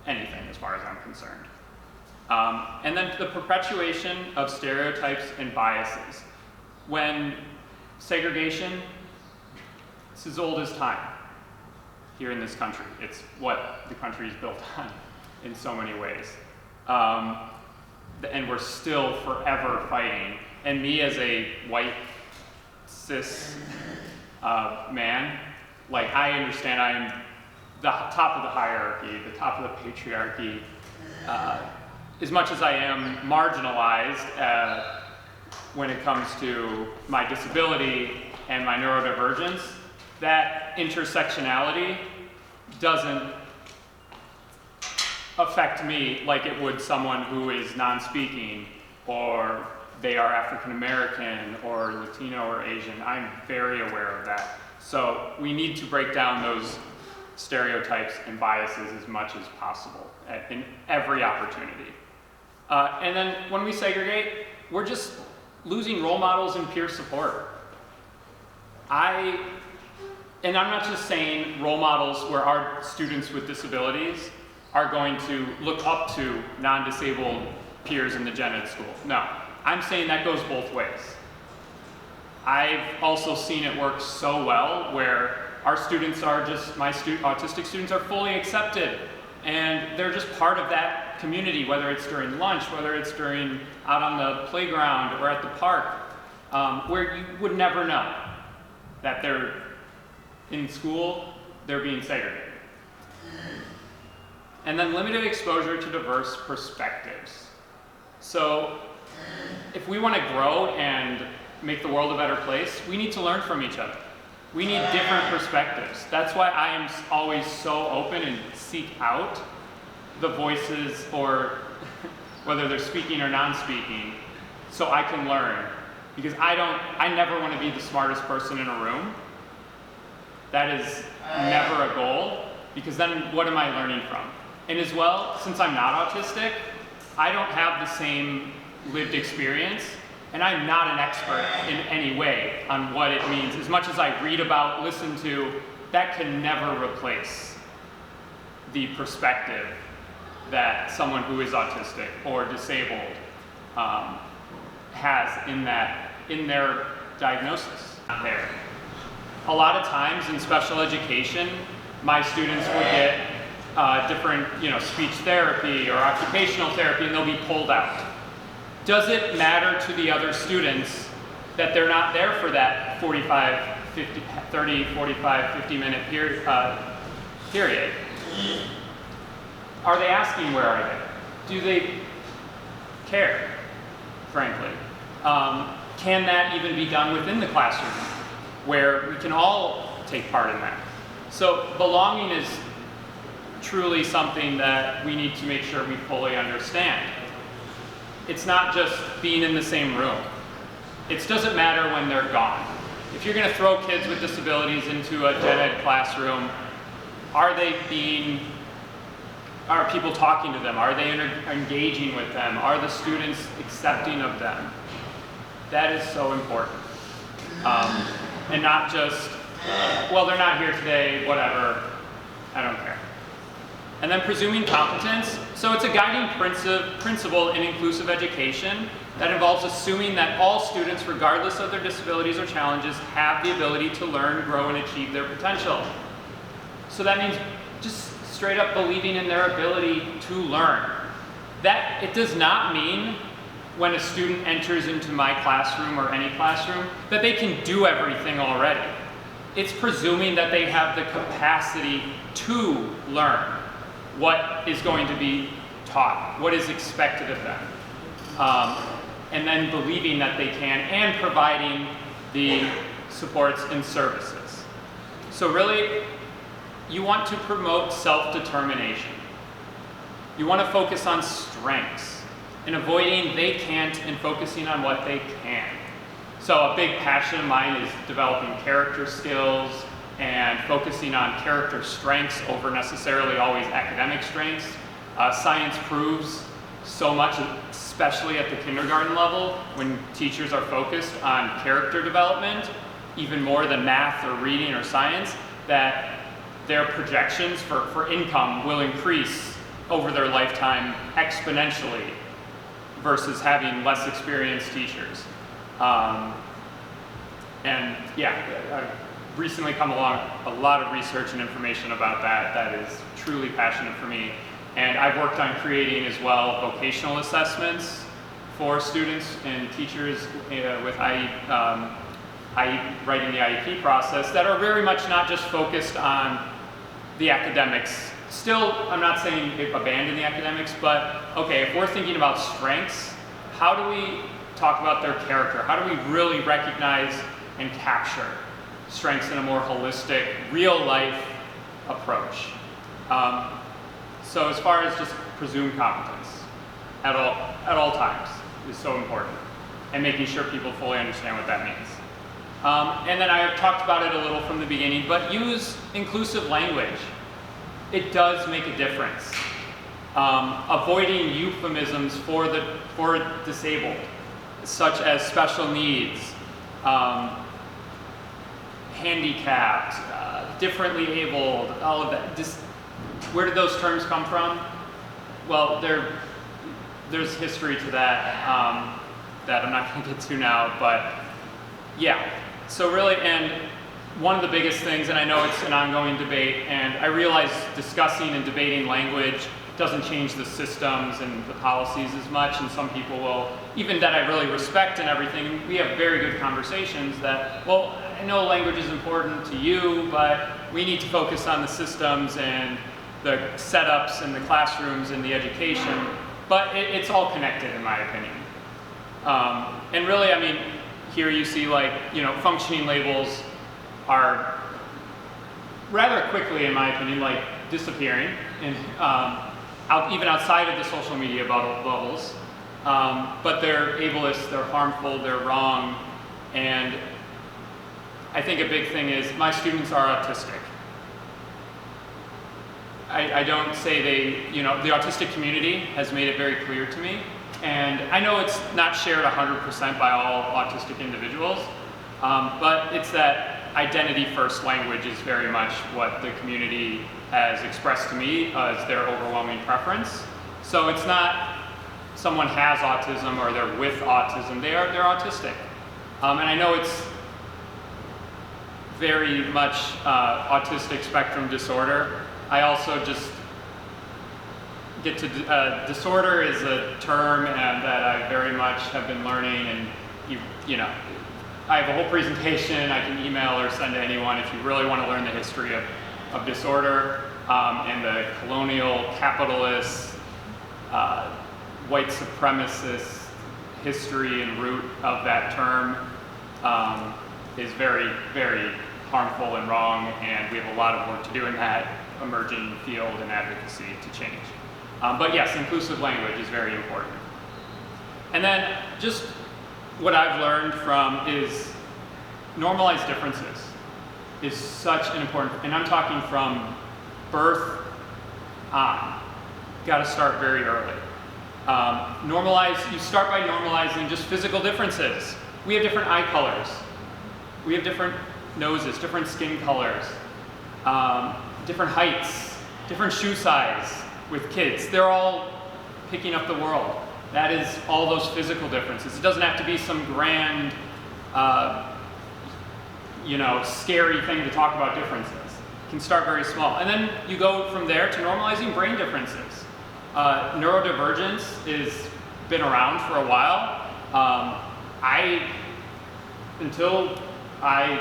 anything as far as I'm concerned. And then the perpetuation of stereotypes and biases. When segregation, it's as old as time here in this country. It's what the country is built on in so many ways. And we're still forever fighting. And me as a white, cis man, like I understand I'm the top of the hierarchy, the top of the patriarchy, as much as I am marginalized when it comes to my disability and my neurodivergence, that intersectionality doesn't affect me like it would someone who is non-speaking, or they are African American or Latino or Asian. I'm very aware of that. So we need to break down those stereotypes and biases as much as possible in every opportunity. And then when we segregate, we're just losing role models and peer support. And I'm not just saying role models where our students with disabilities are going to look up to non-disabled peers in the gen ed school. No, I'm saying that goes both ways. I've also seen it work so well where our students are just, my autistic students are fully accepted, and they're just part of that community, whether it's during lunch, whether it's during out on the playground or at the park, where you would never know that they're in school, they're being segregated. And then limited exposure to diverse perspectives. So if we want to grow and make the world a better place, we need to learn from each other. We need different perspectives. That's why I am always so open and seek out the voices, or whether they're speaking or non-speaking, so I can learn. Because I never want to be the smartest person in a room. That is never a goal, because then what am I learning from? And as well, since I'm not autistic, I don't have the same lived experience, and I'm not an expert in any way on what it means. As much as I read about, listen to, that can never replace the perspective that someone who is autistic or disabled has in their diagnosis. There. A lot of times in special education, my students would get different, speech therapy or occupational therapy, and they'll be pulled out. Does it matter to the other students that they're not there for that 45, 50, 30, 45, 50-minute period? Are they asking where are they? Do they care, frankly? Can that even be done within the classroom, where we can all take part in that? So belonging is truly something that we need to make sure we fully understand. It's not just being in the same room. It doesn't matter when they're gone. If you're going to throw kids with disabilities into a gen ed classroom, are people talking to them? Are they engaging with them? Are the students accepting of them? That is so important. And not just, well, they're not here today, whatever, I don't care. And then presuming competence. So it's a guiding principle in inclusive education that involves assuming that all students, regardless of their disabilities or challenges, have the ability to learn, grow, and achieve their potential. So that means just straight up believing in their ability to learn. That it does not mean when a student enters into my classroom or any classroom that they can do everything already. It's presuming that they have the capacity to learn what is going to be taught, what is expected of them, and then believing that they can, and providing the supports and services. So really, you want to promote self-determination. You want to focus on strengths and avoiding they can't and focusing on what they can. So a big passion of mine is developing character skills and focusing on character strengths over necessarily always academic strengths. Science proves so much, especially at the kindergarten level, when teachers are focused on character development, even more than math or reading or science, that their projections for income will increase over their lifetime exponentially versus having less experienced teachers. And yeah, I've recently come along a lot of research and information about that. That is truly passionate for me. And I've worked on creating as well vocational assessments for students and teachers with writing the IEP process that are very much not just focused on the academics. Still, I'm not saying abandon the academics, but okay, if we're thinking about strengths, how do we talk about their character? How do we really recognize and capture strengths in a more holistic, real life approach? So as far as just presumed competence at all times is so important, and making sure people fully understand what that means. And then I have talked about it a little from the beginning, but use inclusive language. It does make a difference. Avoiding euphemisms for disabled, such as special needs, handicapped, differently abled, all of that. Where did those terms come from? Well, there's history to that that I'm not going to get to now, but yeah. So really, and one of the biggest things, and I know it's an ongoing debate, and I realize discussing and debating language doesn't change the systems and the policies as much, and some people will, even that I really respect and everything, we have very good conversations that, well, I know language is important to you, but we need to focus on the systems and the setups and the classrooms and the education, but it's all connected in my opinion. And really, I mean, here you see like, functioning labels are rather quickly, in my opinion, like disappearing, and even outside of the social media bubbles. But they're ableist, they're harmful, they're wrong, and I think a big thing is my students are autistic. I don't say the autistic community has made it very clear to me, and I know it's not shared 100% by all autistic individuals, but it's that identity first language is very much what the community has expressed to me as their overwhelming preference. So it's not someone has autism or they're with autism, they're autistic. And I know it's very much autistic spectrum disorder. I also just get to, disorder is a term and that I very much have been learning, and I have a whole presentation I can email or send to anyone if you really want to learn the history of disorder and the colonial, capitalist, white supremacist history and root of that term is very, very harmful and wrong, and we have a lot of work to do in that emerging field and advocacy to change. But yes, inclusive language is very important. And then just what I've learned from is normalized differences is such an important, and I'm talking from birth on. Got to start very early. You start by normalizing just physical differences. We have different eye colors. We have different noses, different skin colors, different heights, different shoe size with kids. They're all picking up the world. That is all those physical differences. It doesn't have to be some grand, scary thing to talk about differences. It can start very small. And then you go from there to normalizing brain differences. Neurodivergence has been around for a while. Until I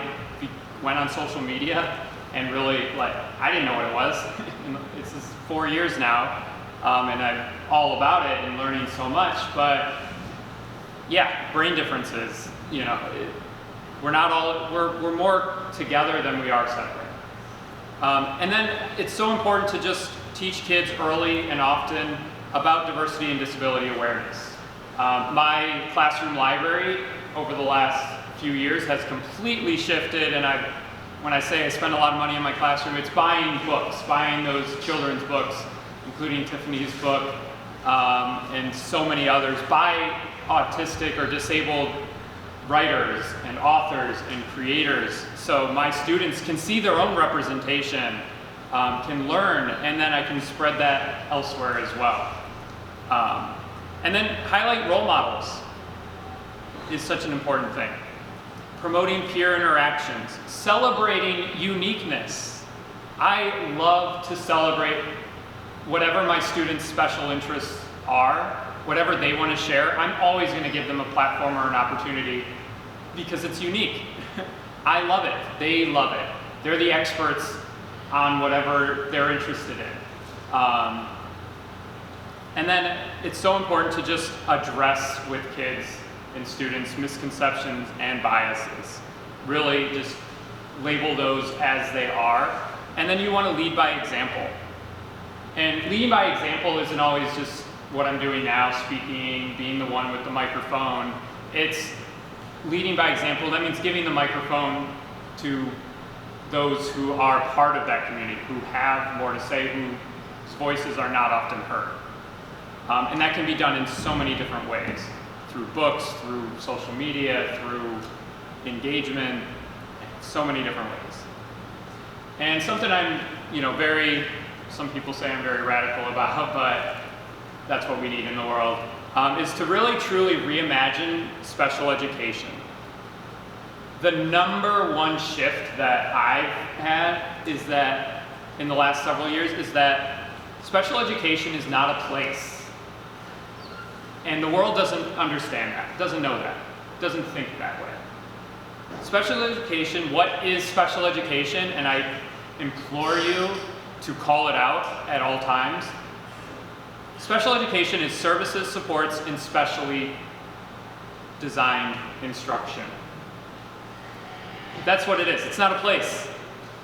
went on social media and really, I didn't know what it was. It's just 4 years now. And I'm all about it and learning so much, but yeah, brain differences, we're more together than we are separate. And then it's so important to just teach kids early and often about diversity and disability awareness. My classroom library over the last few years has completely shifted, and when I say I spend a lot of money in my classroom, it's buying books, buying those children's books, including Tiffany's book, and so many others, by autistic or disabled writers and authors and creators, so my students can see their own representation, can learn, and then I can spread that elsewhere as well. And then highlight role models is such an important thing. Promoting peer interactions, celebrating uniqueness. I love to celebrate whatever my students' special interests are, whatever they want to share. I'm always going to give them a platform or an opportunity because it's unique. I love it. They love it. They're the experts on whatever they're interested in. And then it's so important to just address with kids and students misconceptions and biases. Really just label those as they are. And then you want to lead by example. And leading by example isn't always just what I'm doing now, speaking, being the one with the microphone. It's leading by example. That means giving the microphone to those who are part of that community, who have more to say, whose voices are not often heard. And that can be done in so many different ways, through books, through social media, through engagement, so many different ways. And something I'm, some people say I'm very radical about, but that's what we need in the world, is to really truly reimagine special education. The number one shift that I've had is that, in the last several years, is that special education is not a place. And the world doesn't understand that, doesn't know that, doesn't think that way. Special education, what is special education? And I implore you to call it out at all times. Special education is services, supports, and specially designed instruction. That's what it is. It's not a place.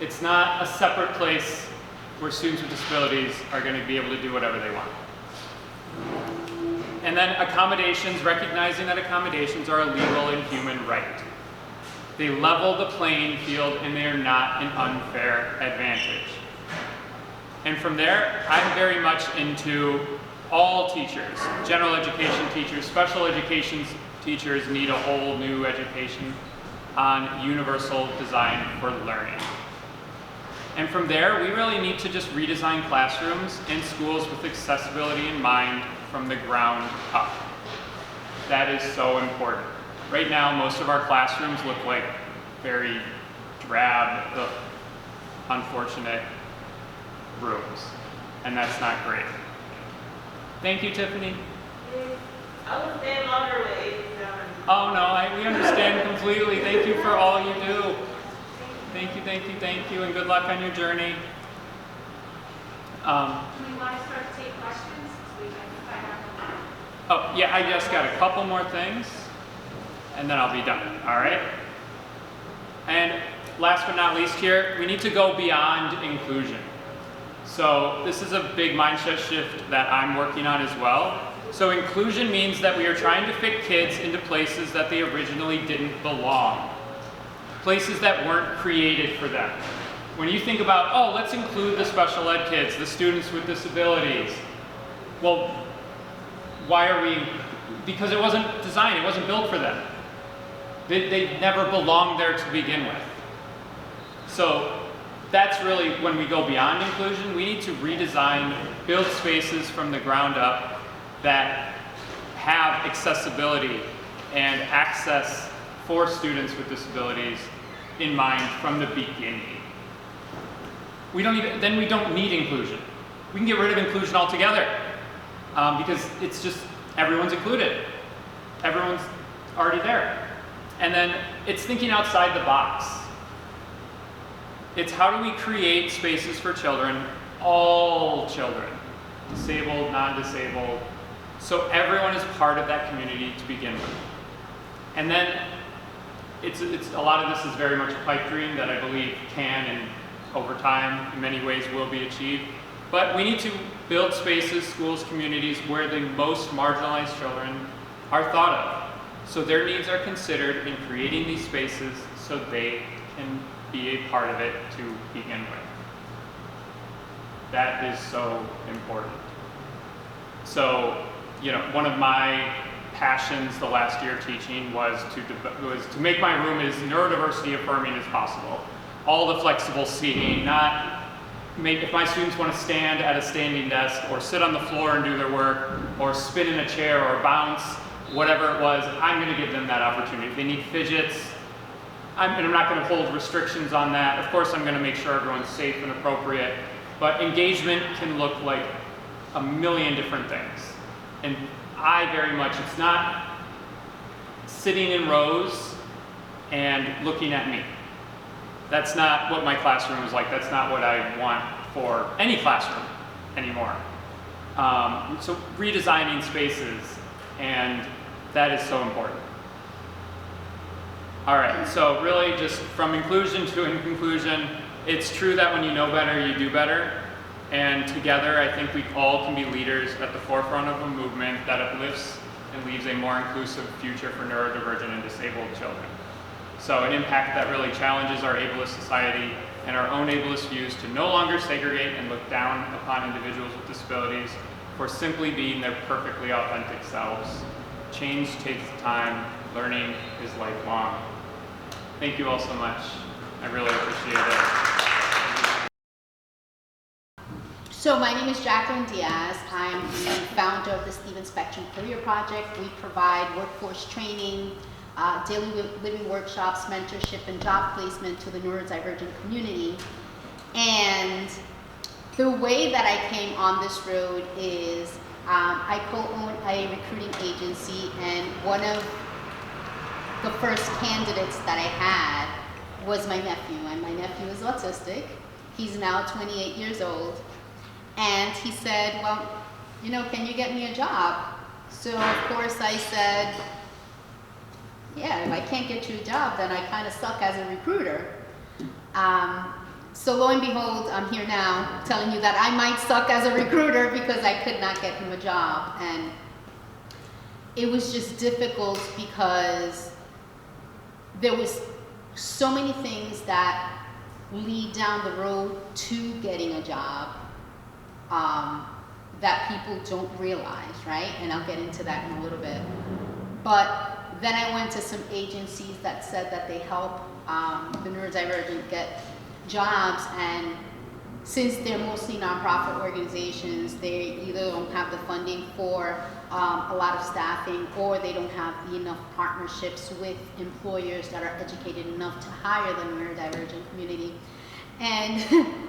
It's not a separate place where students with disabilities are going to be able to do whatever they want. And then accommodations, recognizing that accommodations are a legal and human right. They level the playing field and they are not an unfair advantage. And from there, I'm very much into all teachers, general education teachers, special education teachers need a whole new education on universal design for learning. And from there, we really need to just redesign classrooms and schools with accessibility in mind from the ground up. That is so important. Right now, most of our classrooms look like very drab, unfortunate rooms, and that's not great. Thank you, Tiffany. I would stay longer with 87. Oh no, we understand completely. Thank you for all you do. Thank you, thank you, thank you, and good luck on your journey. Do we want to start to take questions? Oh yeah, I just got a couple more things, and then I'll be done, all right? And last but not least here, we need to go beyond inclusion. So this is a big mindset shift that I'm working on as well. So inclusion means that we are trying to fit kids into places that they originally didn't belong. Places that weren't created for them. When you think about, oh, let's include the special ed kids, the students with disabilities. Well, why are we? Because it wasn't designed, it wasn't built for them. They never belonged there to begin with. So that's really when we go beyond inclusion, we need to redesign, build spaces from the ground up that have accessibility and access for students with disabilities in mind from the beginning. Then we don't need inclusion. We can get rid of inclusion altogether because it's just everyone's included. Everyone's already there. And then it's thinking outside the box. It's how do we create spaces for children, all children, disabled, non-disabled, so everyone is part of that community to begin with. And then it's a lot of this is very much a pipe dream that I believe can and over time in many ways will be achieved. But we need to build spaces, schools, communities where the most marginalized children are thought of. So their needs are considered in creating these spaces so they can be a part of it to begin with. That is so important. So, one of my passions the last year teaching was to make my room as neurodiversity affirming as possible. All the flexible seating, if my students want to stand at a standing desk or sit on the floor and do their work or spin in a chair or bounce, whatever it was, I'm going to give them that opportunity. If they need fidgets, I'm not going to hold restrictions on that. Of course, I'm going to make sure everyone's safe and appropriate, but engagement can look like a million different things. And it's not sitting in rows and looking at me. That's not what my classroom is like. That's not what I want for any classroom anymore. So redesigning spaces, and that is so important. All right, so really just from inclusion to in conclusion, it's true that when you know better, you do better. And together, I think we all can be leaders at the forefront of a movement that uplifts and leaves a more inclusive future for neurodivergent and disabled children. So an impact that really challenges our ableist society and our own ableist views to no longer segregate and look down upon individuals with disabilities for simply being their perfectly authentic selves. Change takes time. Learning is lifelong. Thank you all so much. I really appreciate it. So my name is Jacqueline Diaz. I'm the founder of the Stephen Spectrum Career Project. We provide workforce training, daily living workshops, mentorship, and job placement to the neurodivergent community. And the way that I came on this road is I co-own a recruiting agency, and one of the first candidates that I had was my nephew, and my nephew is autistic. He's now 28 years old. And he said, well, can you get me a job? So of course I said, yeah, if I can't get you a job, then I kind of suck as a recruiter. So lo and behold, I'm here now telling you that I might suck as a recruiter because I could not get him a job. And it was just difficult because there was so many things that lead down the road to getting a job that people don't realize, right? And I'll get into that in a little bit. But then I went to some agencies that said that they help the neurodivergent get jobs, and since they're mostly nonprofit organizations, they either don't have the funding for a lot of staffing, or they don't have enough partnerships with employers that are educated enough to hire the neurodivergent community. And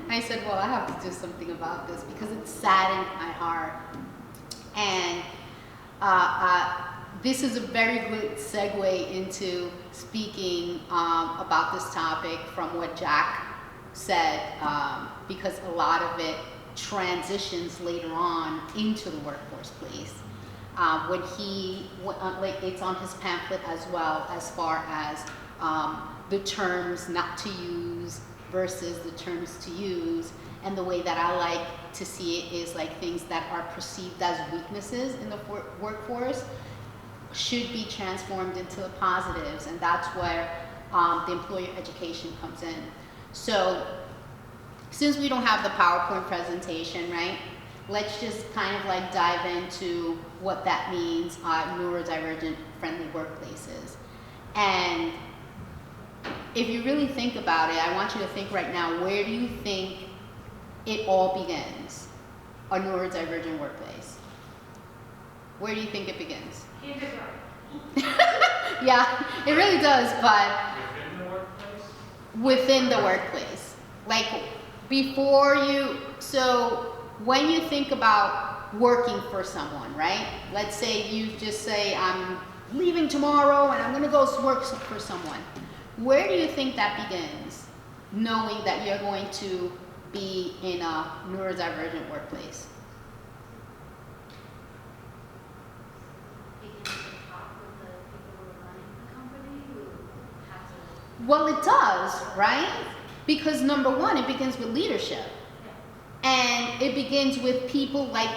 I said, well, I have to do something about this because it saddened my heart. And this is a very good segue into speaking about this topic from what Jack said, because a lot of it transitions later on into the workforce place. When it's on his pamphlet as well, as far as the terms not to use versus the terms to use. And the way that I like to see it is like things that are perceived as weaknesses in the workforce should be transformed into the positives, and that's where the employer education comes in. So since we don't have the PowerPoint presentation, right, let's just kind of like dive into what that means, neurodivergent friendly workplaces. And if you really think about it, I want you to think right now, where do you think it all begins? A neurodivergent workplace. Where do you think it begins? Yeah, it really does, but Within the workplace? within the workplace. Like before you, so when you think about working for someone, right? Let's say you just say, I'm leaving tomorrow and I'm gonna go work for someone. Where do you think that begins? Knowing that you're going to be in a neurodivergent workplace. Well, it does, right? Because number one, it begins with leadership. And it begins with people like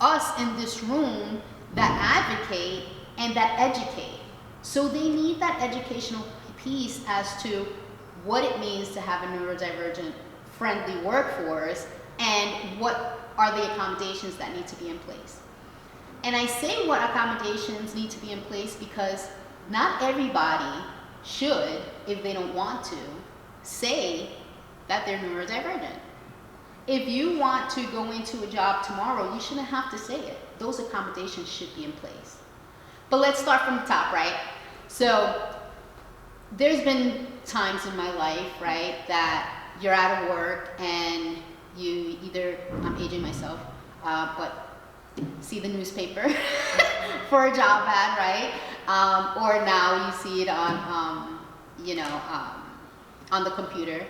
us in this room that advocate and that educate. So they need that educational piece as to what it means to have a neurodivergent friendly workforce and what are the accommodations that need to be in place. And I say what accommodations need to be in place because not everybody should, if they don't want to, say that they're neurodivergent. If you want to go into a job tomorrow, you shouldn't have to say it. Those accommodations should be in place. But let's start from the top, right? So there's been times in my life, right, that you're out of work and you either, I'm aging myself, but see the newspaper for a job ad, right? Or now you see it on, on the computer.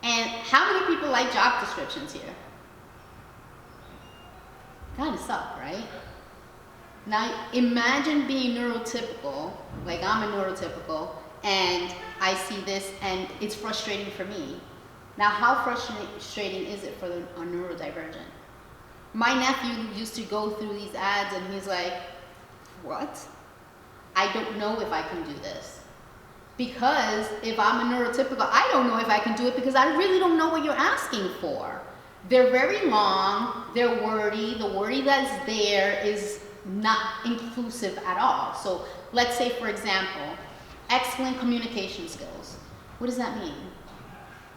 And how many people like job descriptions here? Kind of suck, right? Now imagine being neurotypical, like I'm a neurotypical, and I see this and it's frustrating for me. Now how frustrating is it for a neurodivergent? My nephew used to go through these ads and he's like, what? I don't know if I can do this. Because if I'm a neurotypical, I don't know if I can do it because I really don't know what you're asking for. They're very long, they're wordy, the wordy that's there is not inclusive at all. So let's say, for example, excellent communication skills. What does that mean,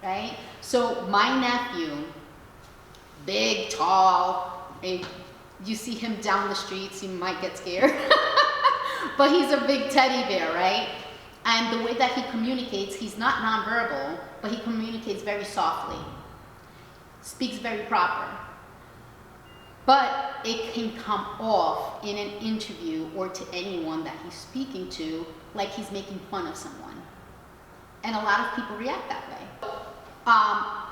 right? So my nephew, big, tall, and you see him down the streets, you might get scared, but he's a big teddy bear, right? And the way that he communicates, he's not nonverbal, but he communicates very softly, speaks very proper. But it can come off in an interview or to anyone that he's speaking to like he's making fun of someone. And a lot of people react that way.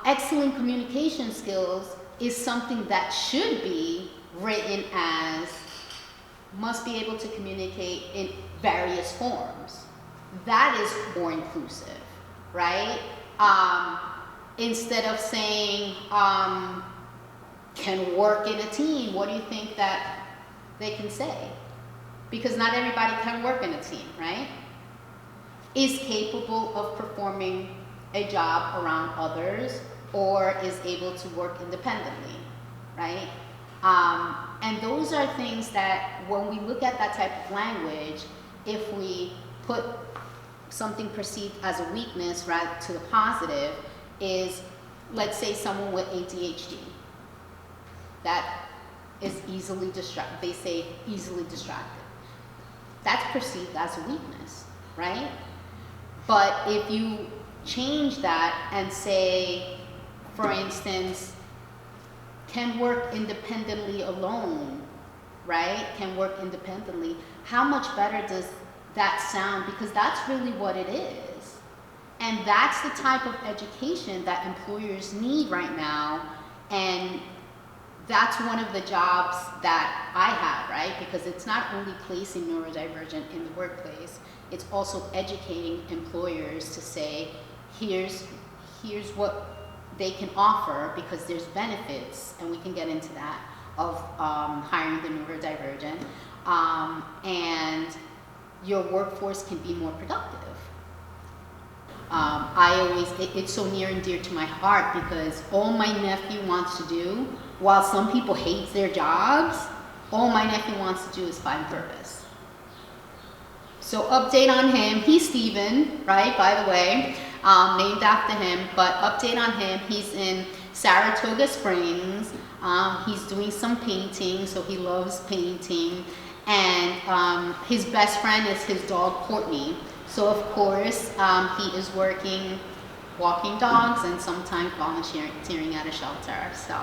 Excellent communication skills is something that should be written as must be able to communicate in various forms. That is more inclusive, right? Instead of saying, can work in a team, what do you think that they can say? Because not everybody can work in a team, right? Is capable of performing a job around others or is able to work independently, right? And those are things that when we look at that type of language, if we put something perceived as a weakness rather to the positive is, let's say someone with ADHD that is easily distracted, they say easily distracted. That's perceived as a weakness, right? But if you change that and say, for instance, can work independently alone, right? Can work independently. How much better does that sound? Because that's really what it is. And that's the type of education that employers need right now. And that's one of the jobs that I have, right? Because it's not only placing neurodivergent in the workplace, it's also educating employers to say, here's what they can offer because there's benefits, and we can get into that, of hiring the neurodivergent. And your workforce can be more productive. It's so near and dear to my heart because all my nephew wants to do, while some people hate their jobs, all my nephew wants to do is find purpose. So update on him, he's Steven, right, by the way, named after him, but update on him, he's in Saratoga Springs, he's doing some painting, so he loves painting, and his best friend is his dog Courtney. So of course, he is working, walking dogs, and sometimes volunteering at a shelter. So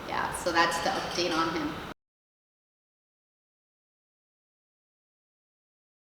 yeah, so that's the update on him.